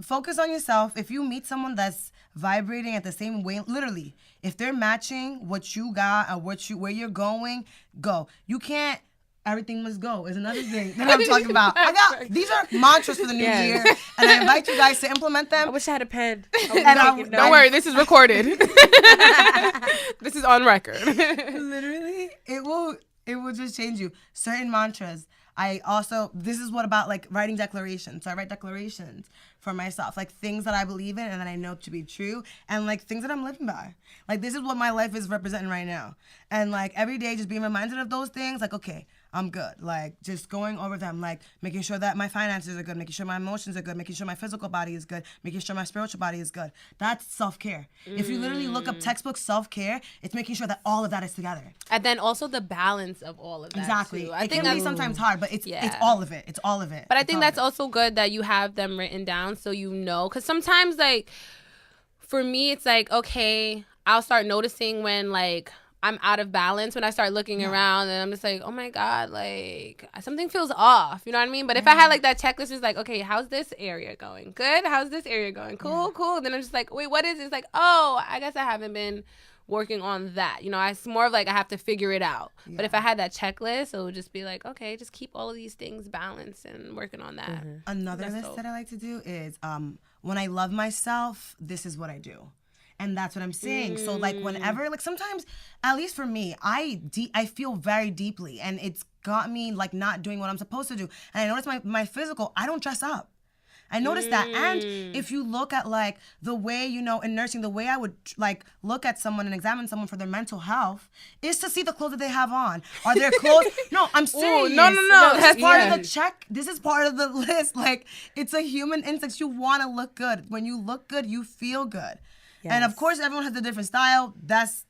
focus on yourself. If you meet someone that's vibrating at the same way, literally, if they're matching what you got or where you're going, go. You can't. Everything must go is another thing that I'm talking about. These are mantras for the new year, and I invite you guys to implement them. I wish I had a pen. Don't worry, this is recorded. This is on record. Literally, it will just change you. Certain mantras. This is what about like writing declarations. So I write declarations for myself, like things that I believe in and that I know to be true, and like things that I'm living by. Like, this is what my life is representing right now. And like every day just being reminded of those things, like, okay, I'm good. Like, just going over them, like making sure that my finances are good, making sure my emotions are good, making sure my physical body is good, making sure my spiritual body is good. That's self-care. If you literally look up textbook self-care, it's making sure that all of that is together. And then also the balance of all of that. Exactly. Too. I think can be sometimes hard, but it's all of it. It's all of it. But I think that's also good that you have them written down so you know. Because sometimes, like, for me, it's like, okay, I'll start noticing when like I'm out of balance, when I start looking around and I'm just like, oh my God, like something feels off. You know what I mean? But if I had like that checklist, it's like, okay, how's this area going? Good. How's this area going? Cool, cool. Then I'm just like, wait, what is it? It's like, oh, I guess I haven't been working on that. You know, it's more of like I have to figure it out. Yeah. But if I had that checklist, it would just be like, okay, just keep all of these things balanced and working on that. Another list that I like to do is when I love myself, this is what I do. And that's what I'm saying. So like whenever, like sometimes, at least for me, I feel very deeply, and it's got me like not doing what I'm supposed to do. And I notice my physical, I don't dress up. I noticed that. And if you look at like the way, you know, in nursing, the way I would like look at someone and examine someone for their mental health is to see the clothes that they have on. Are their clothes? No, I'm serious. Ooh, no. This is part of the check. This is part of the list. Like, it's a human instinct. You want to look good. When you look good, you feel good. Yes. And of course, everyone has a different style. That's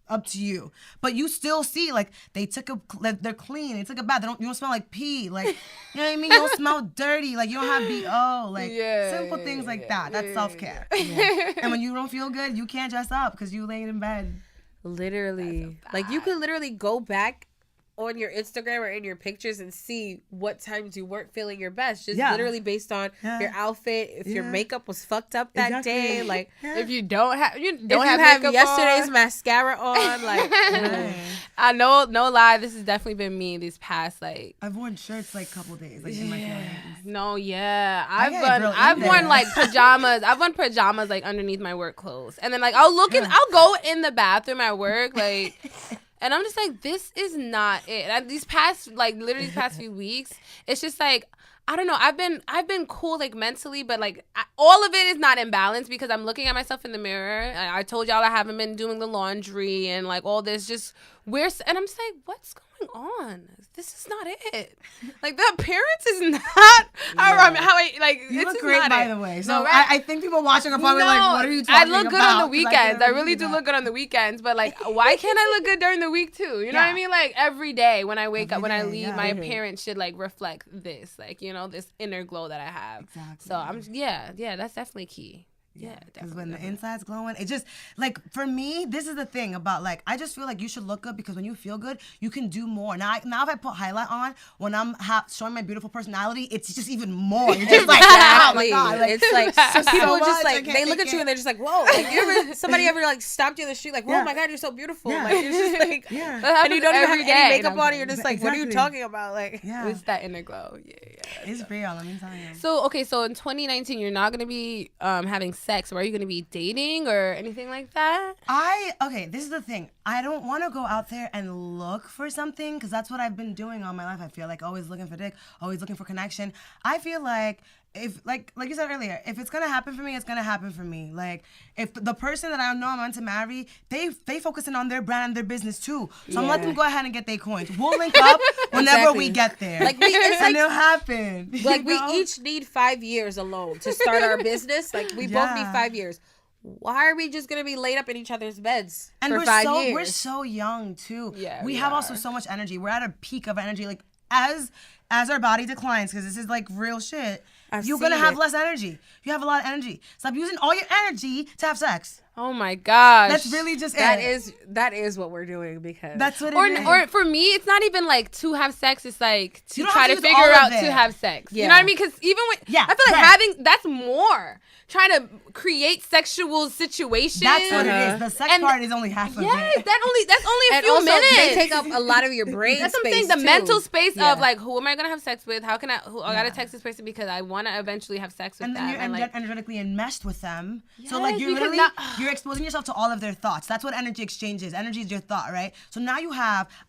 up to you. But you still see, like, they're clean. They took a bath. You don't smell like pee. Like, you know what I mean? You don't smell dirty. Like, you don't have BO. Like, simple things like that. That's self-care. Yeah. And when you don't feel good, you can't dress up because you laying in bed. Literally. Like, you could literally go back on your Instagram or in your pictures and see what times you weren't feeling your best, just literally based on your outfit, if your makeup was fucked up that day, like if you don't have yesterday's mascara on, like I know, no lie, this has definitely been me these past like I've worn shirts like a couple days, like in my feelings. I've worn like pajamas. I've worn pajamas like underneath my work clothes, and then like I'll go in the bathroom at work like. And I'm just like, this is not it. And these past few weeks, it's just like, I don't know. I've been cool like mentally, but like all of it is not in balance because I'm looking at myself in the mirror. I told y'all I haven't been doing the laundry and like all this just weird. And I'm just like, what's going on? This is not it. Like the appearance is not you look great, by the way. So I think people watching are probably like, what are you talking about? I look good on the weekends. I really do look good on the weekends. But like, why can't I look good during the week too? You know what I mean? Like every day when I wake up, when I leave, my appearance should like reflect this, like, you know, this inner glow that I have. Exactly. So I'm that's definitely key. Yeah, because when the inside's glowing, it just, like, for me, this is the thing about, like, I just feel like you should look good because when you feel good, you can do more. Now if I put highlight on, when I'm showing my beautiful personality, it's just even more. You're just like, oh my God. Like, it's like, so people just, like, they look at you and they're just like, whoa. Like, somebody ever, like, stopped you in the street, like, oh my God, you're so beautiful. Yeah. Like, it's just like, and you don't even have any makeup on, and you're just like, what are you talking about? Like, it's that inner glow. Yeah. It's real, let me tell you. So in 2019, you're not going to be having sex, or are you going to be dating or anything like that? This is the thing. I don't want to go out there and look for something because that's what I've been doing all my life. I feel like always looking for dick, always looking for connection. I feel like if like you said earlier, if it's gonna happen for me, it's gonna happen for me. Like if the person that I know I'm meant to marry, they focusing on their brand and their business too. So I'm letting them go ahead and get their coins. We'll link up whenever we get there. Like it'll happen. Like we each need 5 years alone to start our business. Like we both need 5 years. Why are we just gonna be laid up in each other's beds for 5 years? We're so young too. Yeah, we have also so much energy. We're at a peak of energy. Like as our body declines, because this is like real shit. You're gonna have less energy. You have a lot of energy. Stop using all your energy to have sex. Oh my gosh. That's really just that is what we're doing, because that's what it is. Or for me, it's not even like to have sex. It's like to try to figure out to have sex. Yeah. You know what I mean? Because even when I feel like having that's more trying to create sexual situations. That's what it is. The sex part is only half of it. Yes, that's only a few minutes. They take up a lot of your brain that's space. That's something. The mental space of like, who am I gonna have sex with? How can I gotta text this person because I want to eventually have sex with them. And then you're energetically enmeshed with them. Yes, so like you're exposing yourself to all of their thoughts. That's what energy exchange is. Energy is your thought, right? So now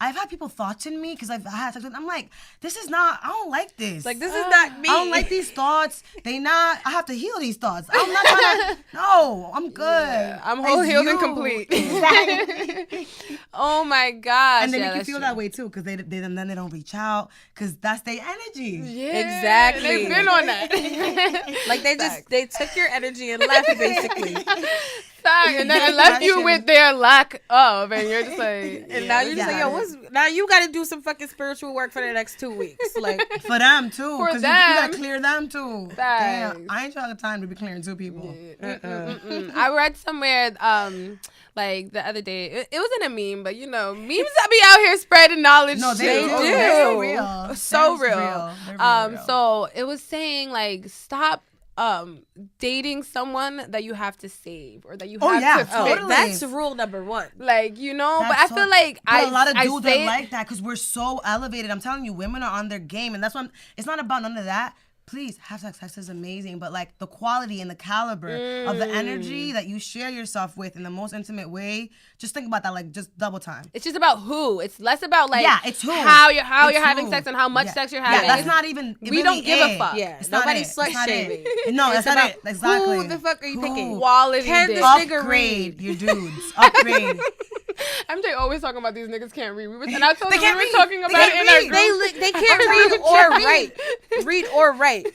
I've had people thoughts in me because I've had sex with them. I'm like, I don't like this. Like, this is not me. I don't like these thoughts. I have to heal these thoughts. I'm not trying to, no, I'm good. Yeah, I'm whole, healed, and complete. Exactly. Oh my gosh. And then you can feel that way too, because then they don't reach out, because that's their energy. Yeah, exactly. They've been on that. Like they took your energy and left, basically. And then left you with their lack of, and you're just like, and now you're just like, yo, now you got to do some fucking spiritual work for the next 2 weeks, like for them too, for because them. you gotta clear them too. Damn, I ain't trying to time to be clearing 2 people. I read somewhere, like the other day, it wasn't a meme, but you know, memes that be out here spreading knowledge. No, they do. They're So real. So They're real. real. So it was saying like, stop dating someone that you have to save or that you have to totally. That's rule number 1. Like, you know, That's but I feel like a lot of dudes say are like that because we're so elevated. I'm telling you, women are on their game, and that's why it's not about none of that. Please have sex. Sex is amazing, but like the quality and the caliber of the energy that you share yourself with in the most intimate way. Just think about that, like just double time. It's just about who. It's less about like it's who. how you're having who. sex and how much sex you're having. Yeah, that's not even. We don't give a fuck. Yeah, it's nobody's slut shaming. No, that's not it. Exactly. Who the fuck are you picking? Quality. Can dick. this nigga Upgrade read? your dudes. Upgrade. MJ always talking about these niggas can't read. And I told They them can't we were read. talking about it in our group. They can't read or write. Read or write.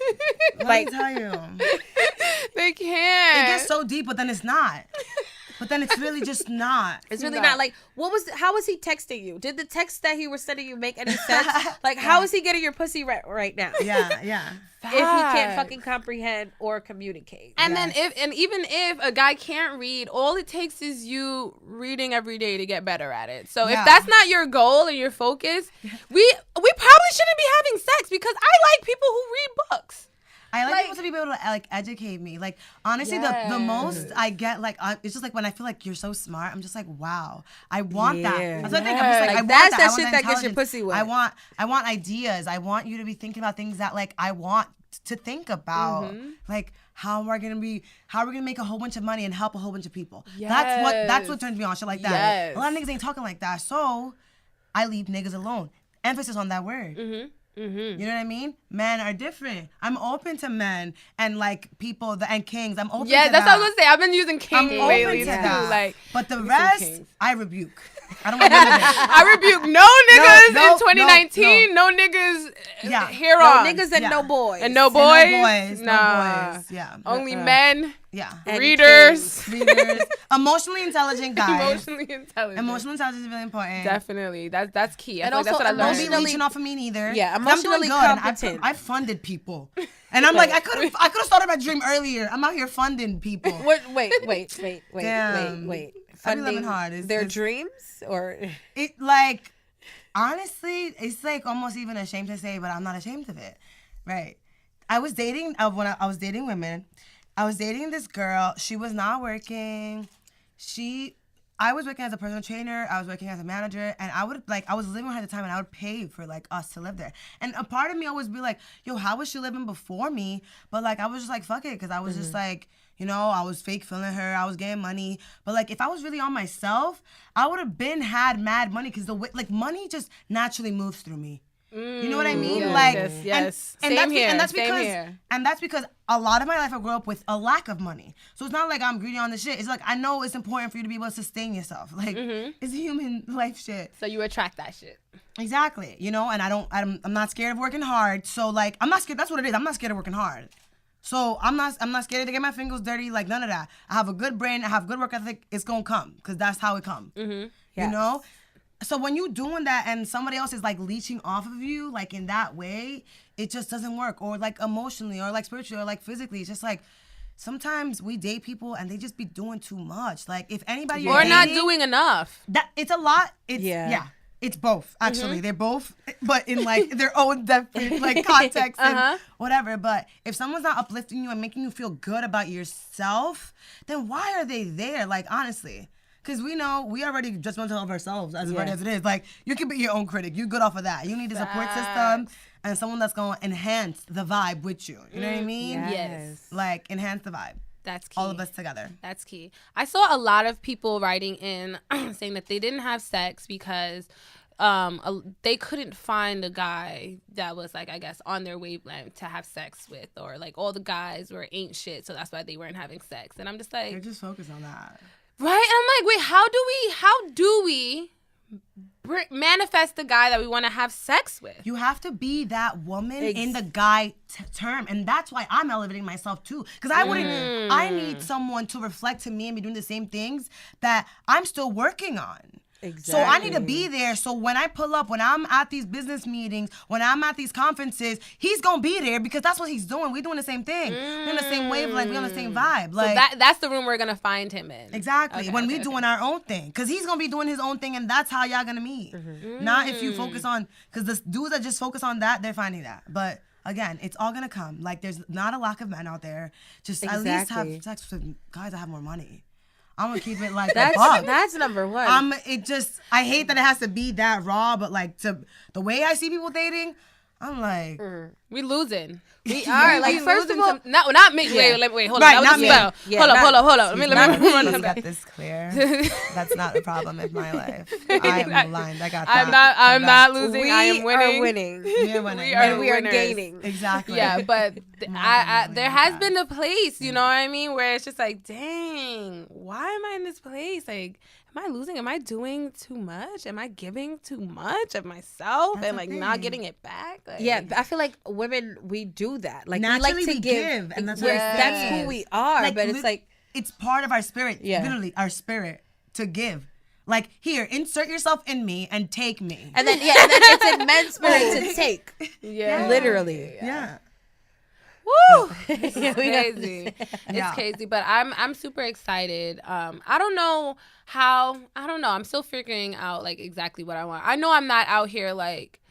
Let Like, me tell you. They can't. It gets so deep, but then it's not. But then it's really just not. it's really not. Like, how was he texting you? Did the text that he was sending you make any sense? Like, how is he getting your pussy right now? Yeah. If he can't fucking comprehend or communicate. And then even if a guy can't read, all it takes is you reading every day to get better at it. So if that's not your goal and your focus, we probably shouldn't be having sex, because I like people who read books. I like people to be able to like educate me. Like honestly, the most I get, like it's just like when I feel like you're so smart, I'm just like, wow, I want that. That's what I think. I'm just like, I want that's that. that shit that gets your pussy wet. I want ideas. I want you to be thinking about things that like I want to think about. Like how are we gonna make a whole bunch of money and help a whole bunch of people? That's what turns me on. Shit like that. Yes. A lot of niggas ain't talking like that, so I leave niggas alone. Emphasis on that word. You know what I mean? Men are different. I'm open to men and like people and kings. I'm open to that. Yeah, that's what I was gonna say. I've been using king I'm lately open to too. that. Like, but the rest, I rebuke. I don't want none of it. I rebuke no niggas in 2019. No niggas here on. No niggas and no boys. And no boys. No boys. Yeah. Only men. Yeah. And readers. Emotionally intelligent guys. Emotionally intelligent. Emotional intelligence is really important. Definitely. That's key. I And feel like that's also what I learned. Don't be leeching off of me neither. Yeah, I'm doing emotionally good, and competent. I funded people. And I'm like, I could have started my dream earlier. I'm out here funding people. Wait. Damn. Wait. I be living Funding hard. their dreams or It like, honestly, it's like almost even ashamed to say, but I'm not ashamed of it. Right. I was dating, when I was dating women, I was dating this girl. She was not working. I was working as a personal trainer. I was working as a manager, and I was living with her at the time, and I would pay for like us to live there. And a part of me always be like, yo, how was she living before me? But like, I was just like, fuck it, because I was just like, you know, I was fake feeling her. I was getting money. But like, if I was really on myself, I would have had mad money, because money just naturally moves through me. You know what I mean? Yes. And that's because a lot of my life I grew up with a lack of money. So it's not like I'm greedy on the shit. It's like I know it's important for you to be able to sustain yourself. Like it's human life shit. So you attract that shit. Exactly. You know, and I'm not scared of working hard. So like I'm not scared. That's what it is. I'm not scared of working hard. So I'm not scared to get my fingers dirty. Like none of that. I have a good brain. I have good work ethic. It's gonna come, because that's how it comes. You know. So when you doing that and somebody else is like leeching off of you, like in that way, it just doesn't work. Or like emotionally, or like spiritually, or like physically. It's just like sometimes we date people and they just be doing too much. Like if anybody you're dating, not doing enough. That it's a lot. It's both actually. They're both, but in like their own different like context and whatever. But if someone's not uplifting you and making you feel good about yourself, then why are they there? Like honestly. Because we know we already judgmental of ourselves as already as it is. Like, you can be your own critic. You're good off of that. You need a support system and someone that's going to enhance the vibe with you. You know what I mean? Yes. Like, enhance the vibe. That's key. All of us together. That's key. I saw a lot of people writing in saying that they didn't have sex because they couldn't find a guy that was like, I guess, on their wavelength to have sex with, or like all the guys ain't shit, so that's why they weren't having sex. And I'm just like, They're just focused on that. Right? And I'm like, wait, how do we manifest the guy that we want to have sex with. You have to be that woman in the guy term. And that's why I'm elevating myself too. Because I need someone to reflect to me and be doing the same things that I'm still working on. Exactly. So I need to be there. So when I pull up, when I'm at these business meetings, when I'm at these conferences, he's gonna be there because that's what he's doing. We're doing the same thing. We're in the same wavelength. We're on the same vibe. Like so that's the room we're gonna find him in. Exactly. When we're doing our own thing, because he's gonna be doing his own thing, and that's how y'all gonna meet. Not if you focus on, because the dudes that just focus on that, they're finding that. But again, it's all gonna come. Like there's not a lack of men out there. Just at least have sex with guys that have more money. I'm gonna keep it like a buck. That's number one. I hate that it has to be that raw, but like the way I see people dating, I'm like, we losing. We are like, first of all, not me. Wait, hold on. Right, That was a spell. Hold up. Let me got this clear. That's not a problem in my life. I am blind. I got that. I'm not losing. I am winning. Are winning. We are winning. We are gaining. Exactly. Yeah, but there has been a place, you know what I mean, where it's just like, dang, why am I in this place? Like, am I losing? Am I doing too much? Am I giving too much of myself and like not getting it back? Like, yeah, I feel like women, we do that. Like naturally we like to give, and that's that's who we are. Like, but it's like it's part of our spirit. Literally, our spirit to give. Like, here, insert yourself in me and take me. And then it's in men's spirit to take. Yeah, literally. Yeah. Woo! It's crazy. It's crazy, but I'm super excited. I don't know. I'm still figuring out like exactly what I want. I know I'm not out here like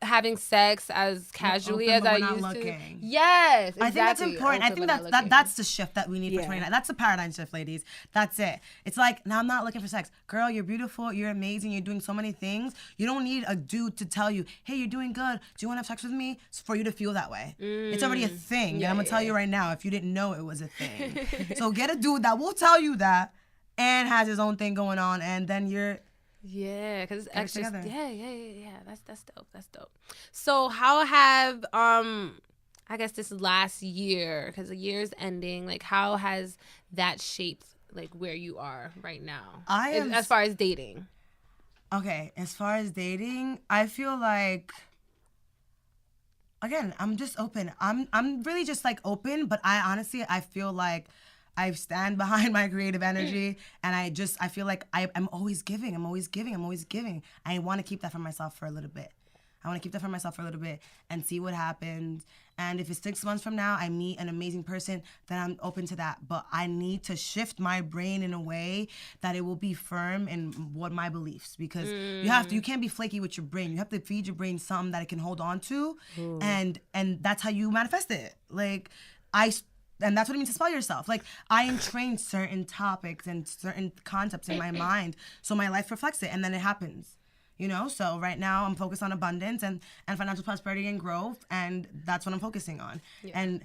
having sex as casually as I used to. Yes, exactly. I think that's important. I think that's the shift that we need for 29. That's the paradigm shift, ladies. That's it. It's like, now I'm not looking for sex. Girl, you're beautiful. You're amazing. You're doing so many things. You don't need a dude to tell you, hey, you're doing good. Do you want to have sex with me? It's for you to feel that way. It's already a thing. And I'm going to tell you right now, if you didn't know it was a thing. So get a dude that will tell you that and has his own thing going on, and then you're... Yeah, because it's extra. Yeah. That's dope. That's dope. So how have I guess this last year, because the year's ending, like how has that shaped like where you are right now? As far as dating. Okay, as far as dating, I feel like, again, I'm just open. I'm really just like open, but I feel like I stand behind my creative energy, and I feel like I'm always giving. I'm always giving. I want to keep that for myself for a little bit. And see what happens. And if it's 6 months from now, I meet an amazing person, then I'm open to that. But I need to shift my brain in a way that it will be firm in what my beliefs, because you can't be flaky with your brain. You have to feed your brain something that it can hold on to, and that's how you manifest it. Like and that's what it means to spell yourself. Like, I entrain certain topics and certain concepts in my mind, so my life reflects it, and then it happens. You know? So right now, I'm focused on abundance and financial prosperity and growth, and that's what I'm focusing on. Yeah. And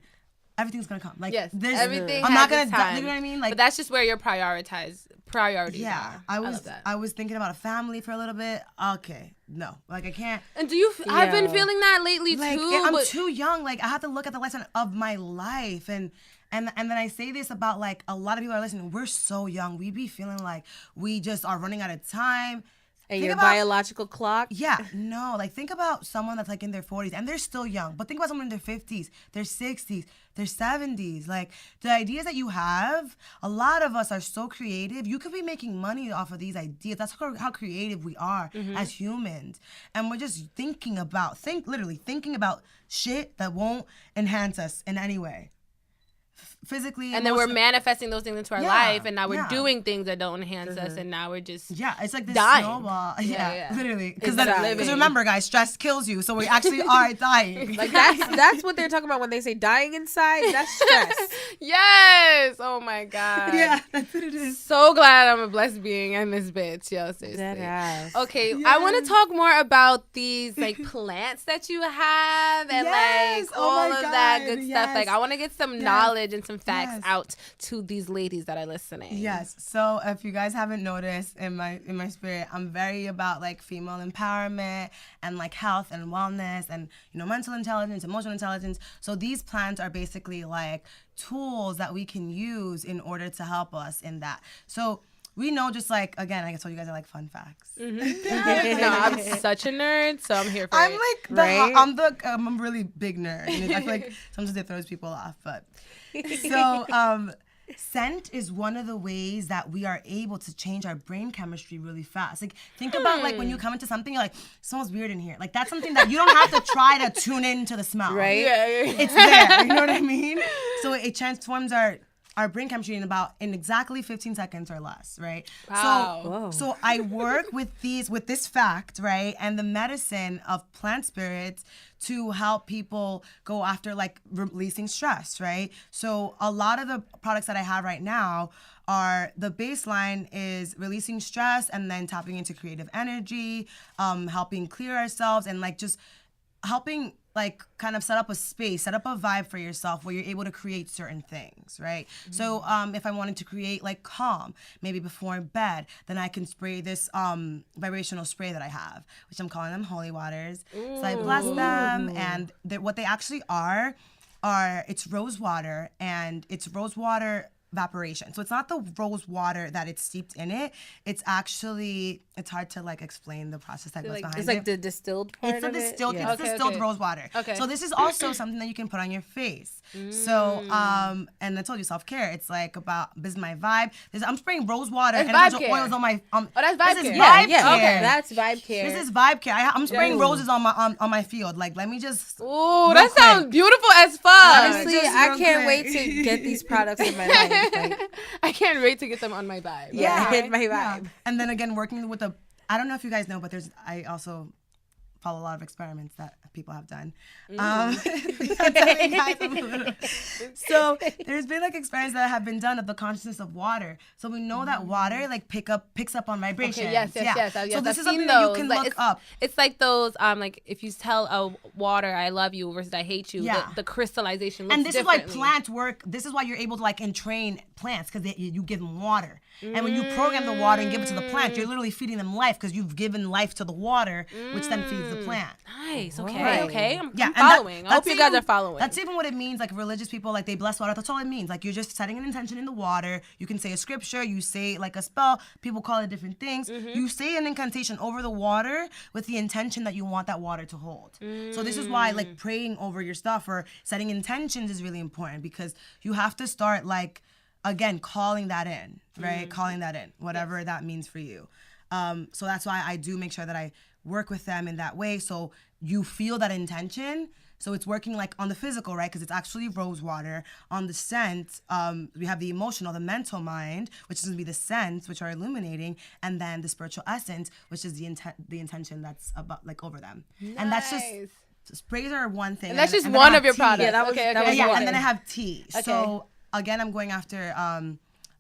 everything's gonna come. Like, everything. I'm not gonna. You know what I mean? Like, but that's just where your priorities are. I was thinking about a family for a little bit. Okay, no, like I can't. And do you? I've been feeling that lately like, too. I'm too young. Like, I have to look at the lifespan of my life, and then I say this about like a lot of people are listening. We're so young. We be feeling like we just are running out of time. And your biological clock? Yeah, no. Like, think about someone that's, like, in their 40s, and they're still young. But think about someone in their 50s, their 60s, their 70s. Like, the ideas that you have, a lot of us are so creative. You could be making money off of these ideas. That's how creative we are as humans. And we're just thinking about shit that won't enhance us in any way. Physically, and then we're manifesting those things into our life, and now we're doing things that don't enhance us, and now we're just it's like this dying. Snowball. Yeah, literally. Because remember, guys, stress kills you, so we actually are dying. Like that's what they're talking about when they say dying inside. That's stress. Yes. Oh my god. Yeah, that's what it is. So glad I'm a blessed being and this bitch. Yo, seriously. Okay, I want to talk more about these like plants that you have and like all of that good stuff. Like, I want to get some knowledge and some facts out to these ladies that are listening. Yes. So if you guys haven't noticed, in my spirit, I'm very about like female empowerment and like health and wellness and, you know, mental intelligence, emotional intelligence. So these plants are basically like tools that we can use in order to help us in that. So we know, just like, again, like I told you guys, I like fun facts. No, I'm such a nerd, so I'm here for I'm it. like, I'm a really big nerd. And I feel like sometimes it throws people off, but. So, scent is one of the ways that we are able to change our brain chemistry really fast. Like, think about like when you come into something, you're like, it smells weird in here. Like, that's something that you don't have to try to tune into the smell. Right? Yeah. It's there. You know what I mean? So it transforms our brain chemistry in exactly 15 seconds or less, right? Wow. So I work with this fact, right, and the medicine of plant spirits to help people go after like releasing stress, right? So a lot of the products that I have right now are, the baseline is releasing stress and then tapping into creative energy, helping clear ourselves, and like just helping like kind of set up a space, set up a vibe for yourself where you're able to create certain things, right? Mm-hmm. So if I wanted to create like calm, maybe before bed, then I can spray this vibrational spray that I have, which I'm calling them holy waters. Ooh. So I bless them, and what they actually are it's rose water, and it's rose water evaporation. So it's not the rose water that it's steeped in it. It's actually, it's hard to like explain the process that goes behind it. It's like the distilled part of it? It's distilled rose water. Okay. So this is also something that you can put on your face. So, and I told you self-care. It's like this is my vibe. I'm spraying rose water that's and essential oils on my, that's vibe this care. is vibe care. Okay, that's vibe care. This is vibe care. I'm spraying roses on my field. Like, let me just. Ooh, that sounds beautiful as fuck. Honestly, I can't wait to get these products in my life. Like, I can't wait to get them on my vibe. Yeah, hit my vibe. Yeah. And then again, working with I don't know if you guys know, but I also follow a lot of experiments that people have done. So there's been like experiments that have been done of the consciousness of water. So we know that water like picks up on vibrations. Okay, yes. So this is something that you can look up. It's like those like if you tell a water I love you versus I hate you, the crystallization looks and this differently. is why plants work. This is why you're able to like entrain plants, because you give them water. And when you program the water and give it to the plant, you're literally feeding them life, because you've given life to the water, which then feeds the plant. Nice. Okay. I'm and following. I hope you guys are following. That's even what it means. Like religious people, like they bless water. That's all it means. Like you're just setting an intention in the water. You can say a scripture. You say like a spell. People call it different things. You say an incantation over the water with the intention that you want that water to hold. So this is why like praying over your stuff or setting intentions is really important, because you have to start like, again, calling that in, right? Calling that in, whatever that means for you. So that's why I do make sure that I work with them in that way, so you feel that intention. So it's working like on the physical, right? Because it's actually rose water. On the scent, we have the emotional, the mental mind, which is going to be the scents, which are illuminating, and then the spiritual essence, which is the intention that's about like over them. Nice. And that's just, sprays are one thing. And that's just one of your products. Yeah, that was and then I have tea. Okay. So again, I'm going after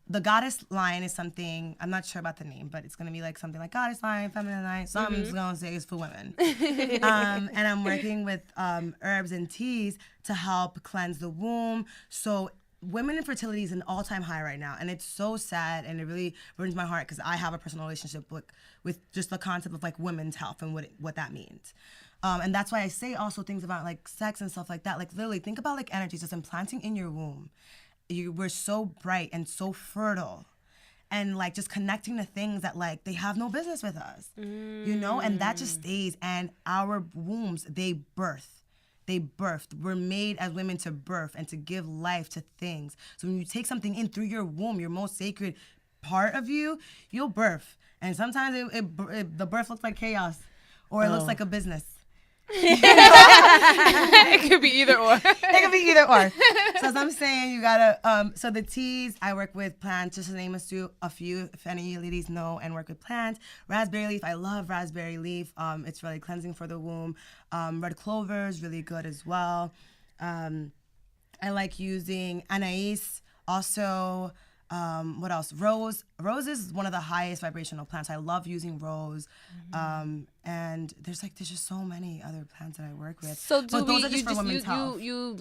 the goddess line is something, I'm not sure about the name, but it's going to be like something like goddess line, feminine line. So I'm just going to say it's for women. And I'm working with herbs and teas to help cleanse the womb. So women infertility is an all-time high right now. And it's so sad, and it really burns my heart, because I have a personal relationship with just the concept of like women's health and what that means. And that's why I say also things about like sex and stuff like that. Like literally think about like energies just implanting in your womb. We're so bright and so fertile, and like just connecting to things that like they have no business with us, you know, and that just stays. And our wombs, they birthed. We're made as women to birth and to give life to things. So when you take something in through your womb, your most sacred part of you, you'll birth. And sometimes the birth looks like chaos, or it looks like a business. It could be either or. It could be either or. So as I'm saying, you gotta. So the teas, I work with plants. Just to name a few, if any of you ladies know and work with plants. Raspberry leaf, I love raspberry leaf. It's really cleansing for the womb. Red clover is really good as well. I like using anais. Also, what else? Rose. Rose is one of the highest vibrational plants. I love using rose. And there's just so many other plants that I work with. So you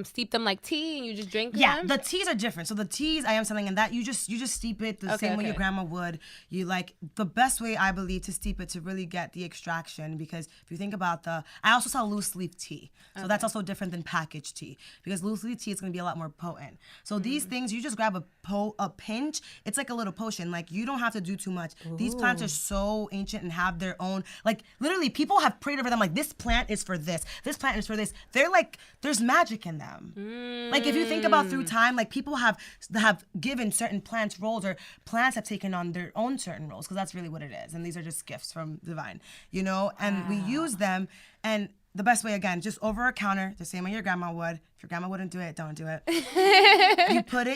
steep them like tea and you just drink them? Yeah, the teas are different. So the teas I am selling, and that you just steep it the same way your grandma would. You like the best way, I believe, to steep it to really get the extraction, because if you think about I also sell loose leaf tea. So that's also different than packaged tea, because loose leaf tea is going to be a lot more potent. So these things, you just grab a pinch punch, it's like a little potion. Like, you don't have to do too much. These plants are so ancient and have their own, like, literally people have prayed over them. Like, this plant is for this. This plant is for this. They're like, there's magic in them. Like, if you think about through time, like, people have given certain plants roles, or plants have taken on their own certain roles, because that's really what it is. And these are just gifts from divine, you know? And we use them, and the best way, again, just over a counter, the same way your grandma would. If your grandma wouldn't do it, don't do it.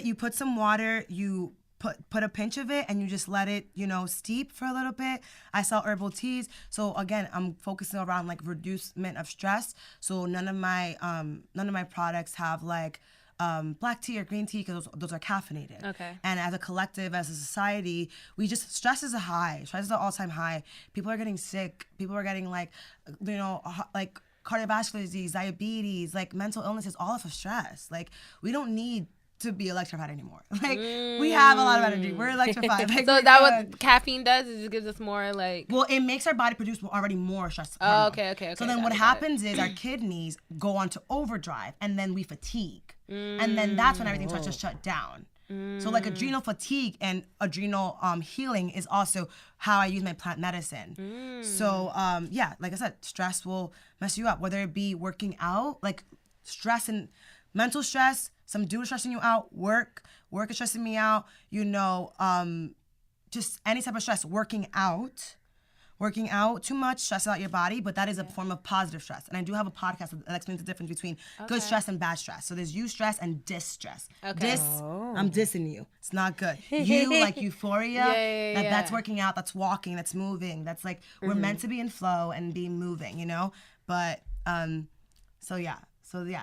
You put some water, you put a pinch of it, and you just let it, you know, steep for a little bit. I sell herbal teas. So again, I'm focusing around like reducement of stress. So none of my products have like black tea or green tea, because those are caffeinated. Okay. And as a collective, as a society, stress is a high. Stress is an all-time high. People are getting sick. People are getting like, you know, like cardiovascular disease, diabetes, like mental illnesses, all of stress. Like, we don't need to be electrified anymore. Like, we have a lot of energy. We're electrified. Like, so that what caffeine does is it gives us more like. Well, it makes our body produce already more stress. Oh, okay. So then what happens is our kidneys go onto overdrive, and then we fatigue. And then that's when everything starts to shut down. So like adrenal fatigue and adrenal healing is also how I use my plant medicine. So yeah, like I said, stress will mess you up, whether it be working out, like stress and mental stress, some dude stressing you out, work is stressing me out, you know, just any type of stress, working out too much stresses out your body, but that is a form of positive stress. And I do have a podcast that explains the difference between good stress and bad stress. So there's eustress and distress. Okay. I'm dissing you. It's not good. You, like euphoria, that's working out, that's walking, that's moving. That's like, we're meant to be in flow and be moving, you know? But, so yeah,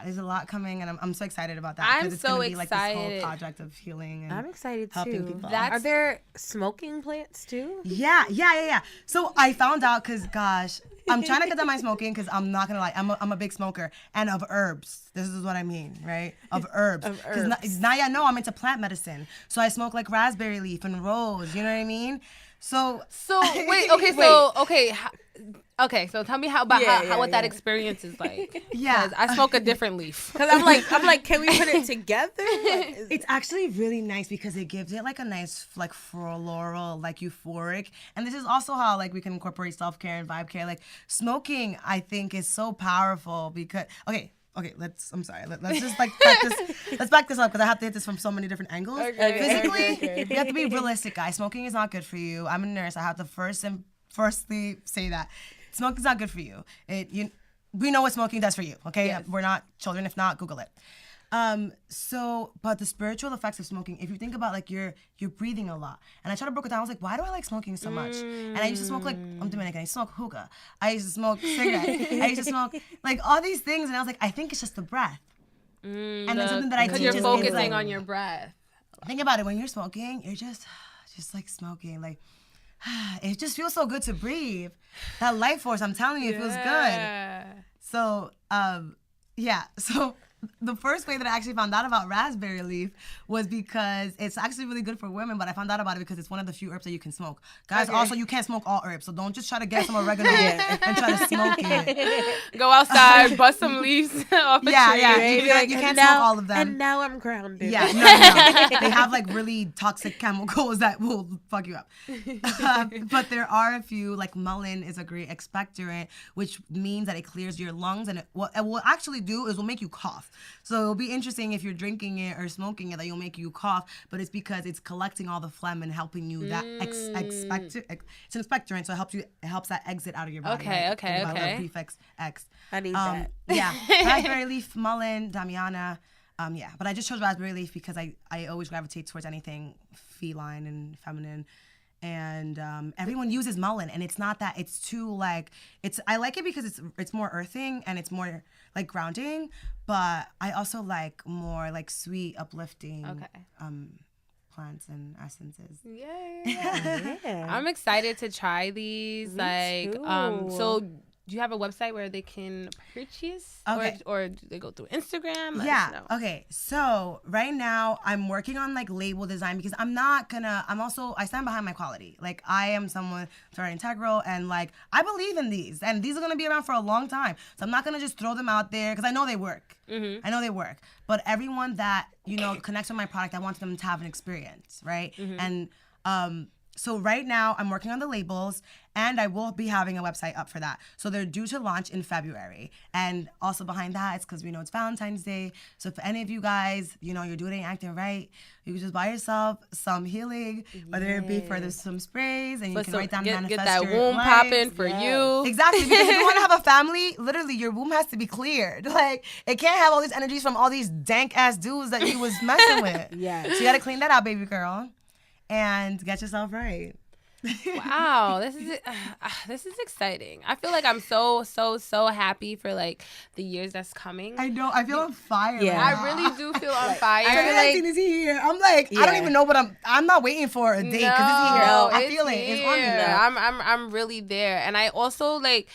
there's a lot coming, and I'm so excited about that. I'm it's so gonna be like this whole excited. project of healing and I'm excited helping too. people. Are there smoking plants too? Yeah. So I found out, because gosh, I'm trying to cut down my smoking, because I'm not gonna lie, I'm a big smoker, and of herbs. This is what I mean, right? Of herbs. Because now you know I'm into plant medicine. So I smoke like raspberry leaf and rose. You know what I mean? So wait. Okay, so tell me how what that experience is like. Yeah, I smoke a different leaf. Because I'm like, can we put it together? It's actually really nice, because it gives it like a nice like floral, like euphoric. And this is also how like we can incorporate self-care and vibe care. Like, smoking, I think, is so powerful, because let's just like let's back this up, because I have to hit this from so many different angles. Physically, you have to be realistic, guys. Smoking is not good for you. I'm a nurse. I have to firstly say that smoking is not good for you. We know what smoking does for you, okay? Yes. We're not children. If not, Google it. But the spiritual effects of smoking, if you think about like you're breathing a lot. And I tried to break it down. I was like, why do I like smoking so much? And I used to smoke, like, I'm Dominican, I used to smoke hookah. I used to smoke cigarettes. I used to smoke like all these things, and I was like, I think it's just the breath. And then something that I teach is, because you're focusing like, on your breath. Think about it, when you're smoking, you're just like smoking, like it just feels so good to breathe. That life force, I'm telling you, it feels good. So so the first way that I actually found out about raspberry leaf was because it's actually really good for women, but I found out about it because it's one of the few herbs that you can smoke. Guys, also, you can't smoke all herbs, so don't just try to get some oregano and try to smoke it. Go outside, bust some leaves off a tree. Yeah. You can't smoke all of them. And now I'm grounded. Yeah, no. They have like really toxic chemicals that will fuck you up. But there are a few, like mullein is a great expectorant, which means that it clears your lungs, and what it will actually do is will make you cough. So it'll be interesting if you're drinking it or smoking it that you'll make you cough, but it's because it's collecting all the phlegm and helping you that it's an expectorant, so it helps that exit out of your body. Okay. Prefix X. I need that. Yeah, raspberry leaf, mullein, damiana. But I just chose raspberry leaf because I always gravitate towards anything feline and feminine. And everyone uses mullein, and it's not that it's too like I like it because it's more earthing and it's more like grounding, but I also like more like sweet, uplifting plants and essences. Yeah. I'm excited to try these. Me too. So do you have a website where they can purchase? Okay. Or do they go through Instagram? Let Yeah. us know. Okay. So right now I'm working on like label design because I stand behind my quality. Like I am someone very integral and like I believe in these and these are going to be around for a long time. So I'm not going to just throw them out there because I know they work. Mm-hmm. I know they work. But everyone that, connects with my product, I want them to have an experience. Right. Mm-hmm. And, so right now I'm working on the labels and I will be having a website up for that. So they're due to launch in February. And also behind that, it's because we know it's Valentine's Day. So if any of you guys, you're doing it acting right, you can just buy yourself some healing, whether it be for some sprays and you can write down manifest get that your womb life. popping for you. Exactly, because if you want to have a family, literally your womb has to be cleared. Like it can't have all these energies from all these dank ass dudes that you was messing with. Yeah. So you got to clean that out, baby girl. And get yourself right. Wow, this is exciting. I feel like I'm so happy for like the years that's coming. I know. I feel on fire. Yeah. Right I now. really do feel on fire. I feel like is he here? I'm like, I don't even know what I'm not waiting for a date because it's here. No, I feel it. It's on me. I'm really there. And I also like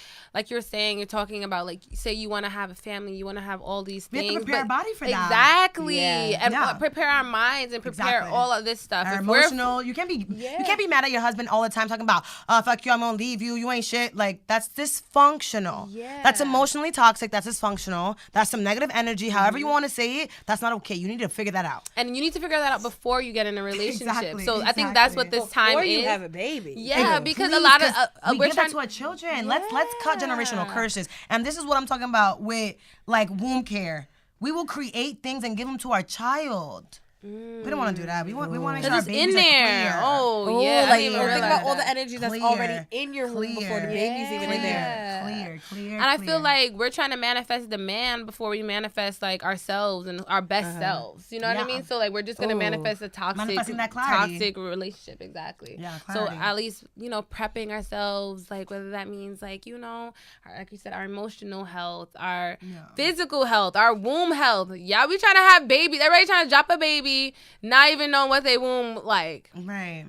you're saying, you're talking about like, say you want to have a family, you want to have all these things. We have to prepare our body for that. Exactly. Yeah. And prepare our minds and prepare all of this stuff. Our If emotional. You can't be mad at your husband all the time talking about, fuck you, I'm gonna leave you, you ain't shit. Like that's dysfunctional. Yeah. That's emotionally toxic. That's dysfunctional. That's some negative energy. However you want to say it, that's not okay. You need to figure that out. And you need to figure that out before you get in a relationship. Exactly, So I think that's what this time Or is. you have a baby. Yeah, because Please, a lot of 'cause we we're give trying that to our children. Let's cut generational curses. And this is what I'm talking about with like womb care. We will create things and give them to our child. We don't want to do that. We want to make sure our it's babies in are there. clear. Oh yeah, Like, I didn't think even about realize all the that. energy that's already in your womb before the baby's even in there. Clear. And I feel like we're trying to manifest the man before we manifest like ourselves and our best selves. You know what I mean? So like we're just gonna manifest a Manifesting that clarity. toxic relationship. Exactly. Yeah, so clarity. at least prepping ourselves, like whether that means like like you said, our emotional health, our physical health, our womb health. Yeah, we trying to have babies. Everybody trying to drop a baby, not even know what they womb like. Right.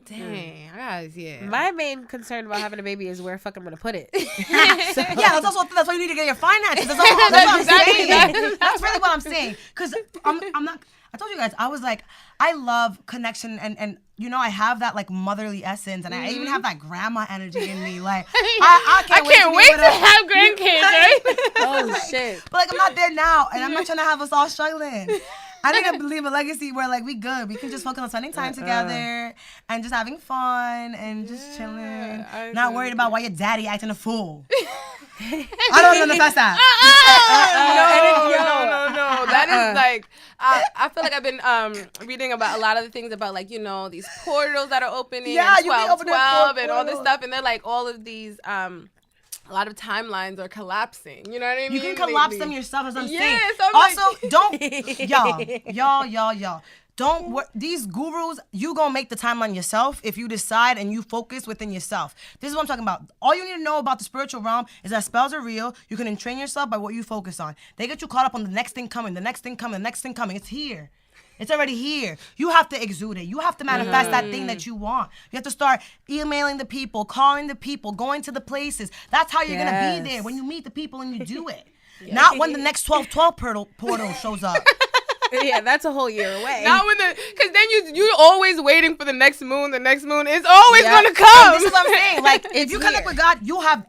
Dang, guys, yeah. My main concern about having a baby is where fuck I'm gonna put it. Yeah, that's why you need to get your finances. That's what I'm saying. That's really what I'm saying. Because I'm not. I told you guys, I was like, I love connection and I have that like motherly essence and I even have that grandma energy in me. Like I can't wait to have grandkids, right? Oh shit. But like I'm not there now and I'm not trying to have us all struggling. I think I believe a legacy where like we good. We can just focus on spending time together and just having fun and just chilling. Not worried about why your daddy acting a fool. I don't manifest that. No. That is like, I feel like I've been reading about a lot of the things about like, these portals that are opening and you be 12, opening 12 and all this portals. stuff. And they're like all of these, a lot of timelines are collapsing. You know what I mean? You can collapse them yourself, as I'm saying. Yes, I'm also, don't, y'all. Don't these gurus, you gonna make the timeline yourself if you decide and you focus within yourself. This is what I'm talking about. All you need to know about the spiritual realm is that spells are real. You can entrain yourself by what you focus on. They get you caught up on the next thing coming. It's here. It's already here. You have to exude it. You have to manifest that thing that you want. You have to start emailing the people, calling the people, going to the places. That's how you're gonna be there when you meet the people and you do it. Not when the next 12-12 portal shows up. Yeah, that's a whole year away. Not when because then you're always waiting for the next moon. The next moon is always gonna come. And this is what I'm saying. Like, if you connect with God,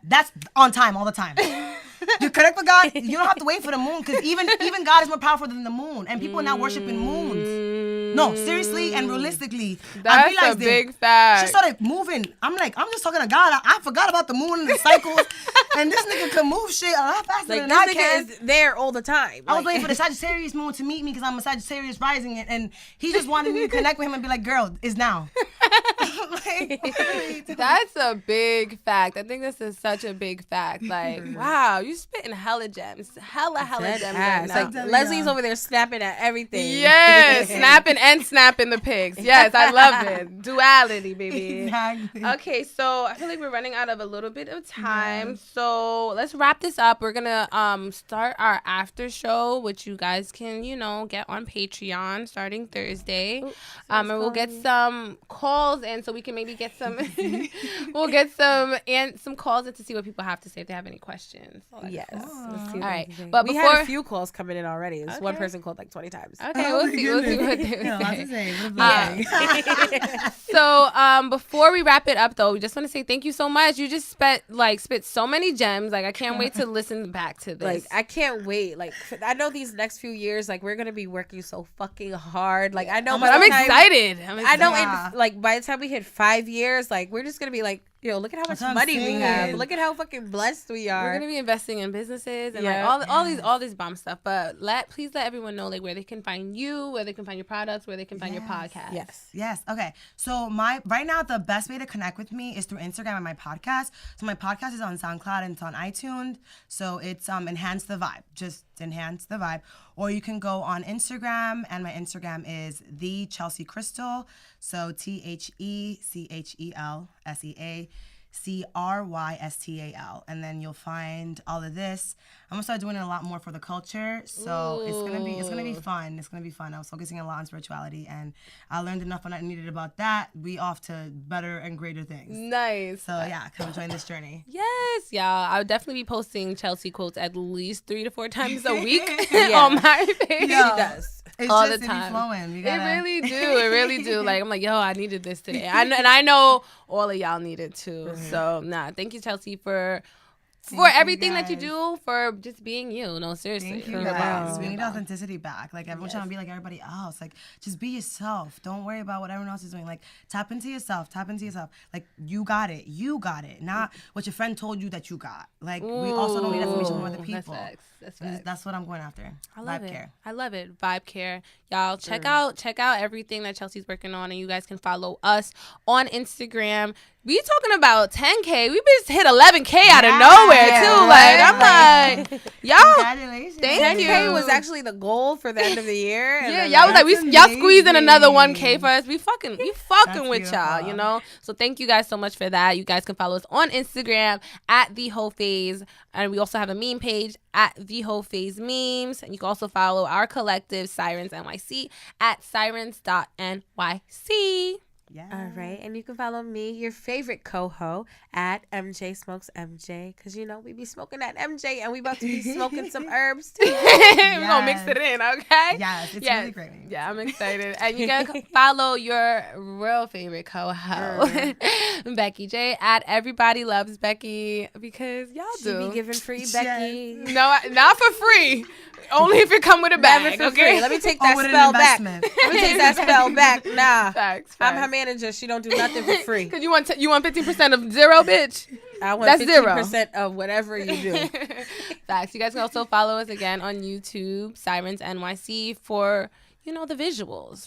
that's on time all the time. You connect with God, you don't have to wait for the moon because even God is more powerful than the moon, and people are now worshiping moons. No, seriously and realistically, I That's realized a big fact. She started moving. I'm like, I'm just talking to God. I forgot about the moon and the cycles, and this nigga can move shit a lot faster like than this I nigga can. is there all the time. I was waiting for the Sagittarius moon to meet me because I'm a Sagittarius rising, and he just wanted me to connect with him and be like, girl, it's now. That's a big fact. I think this is such a big fact. Like, wow, you spitting hella gems. Hella Dead gems ass. right now. Like Leslie's over there snapping at everything. Yes, snapping the pics. Yes, I love it. Duality, baby. Exactly. Okay, so I feel like we're running out of a little bit of time. So let's wrap this up. We're gonna start our after show, which you guys can, get on Patreon starting Thursday. And we'll get some calls in so we can maybe get some. We'll get some calls in to see what people have to say if they have any questions. Yes. All right, but we before had a few calls coming in already. One person called like 20 times. Okay, we'll see what they say. So before we wrap it up, though, we just want to say thank you so much. You just spit so many gems. Like, I can't wait to listen back to this. Like, I can't wait. Like, I know these next few years, like, we're gonna be working so fucking hard. Like, I know, but I'm excited. I know, like, by the time we hit 5 years, like, we're just gonna be like, yo, look at how much money we have. Look at how fucking blessed we are. We're gonna be investing in businesses and all this bomb stuff. But please let everyone know like where they can find you, where they can find your products, where they can find your podcast. Yes. Okay. So right now the best way to connect with me is through Instagram and my podcast. So my podcast is on SoundCloud and it's on iTunes. So it's Enhance the Vibe. Just Enhance the Vibe. Or you can go on Instagram, and my Instagram is the Chelsea Crystal. So TheChrystal, and then you'll find all of this. I'm gonna start doing it a lot more for the culture, so it's gonna be fun. It's gonna be fun. I was focusing a lot on spirituality, and I learned enough when I needed about that. We off to better and greater things. Nice. So yeah, come join this journey. Yes, y'all. I would definitely be posting Chelsea quotes at least 3 to 4 times a week on my page. Yeah. She does. It's all just the time. Flowing. It really do. Like, I'm like, yo, I needed this today. I know all of y'all need it too. So thank you, Chelsea, for everything that you do, for just being you. No, seriously. Thank you guys. We need authenticity back. Like, everyone's trying to be like everybody else. Like, just be yourself. Don't worry about what everyone else is doing. Like, tap into yourself. Like, you got it. Not what your friend told you that you got. Like, we also don't need information from other people. That's facts. That's what I'm going after. I love Vibe it. care. I love it. Vibe care. Y'all check out everything that Chelsea's working on, and you guys can follow us on Instagram. We talking about 10K. We just hit 11K out of nowhere too. Like, I'm like, y'all, congratulations. Thank you. 10K was actually the goal for the end of the year. Yeah, y'all was like, y'all squeezing another 1K for us. We fucking with y'all, you know. So thank you guys so much for that. You guys can follow us on Instagram at the HOE PHA E, and we also have a meme page at the HOE PHA E memes, and you can also follow our collective Sirens NYC at sirens.nyc. Yeah. All right. And you can follow me, your favorite coho, at MJ Smokes MJ. Because, you know, we be smoking that MJ and we about to be smoking some herbs, too. We're going to mix it in, okay? Yes. It's really great. Yeah, I'm excited. And you can follow your real favorite coho, Becky J, at Everybody Loves Becky. Because y'all She be giving free, Becky. No, not for free. Only if it come with a bag, Never for okay? free. Let me take that spell back. Let me take that spell back. Nah. Facts. I'm her manager. She don't do nothing for free. Because you want 15% of zero, bitch? I want 15% of whatever you do. Facts. You guys can also follow us again on YouTube, Sirens NYC, for, the visuals.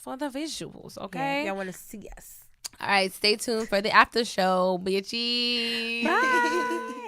Okay? Yeah, y'all want to see us. All right. Stay tuned for the after show, bitchy. Bye.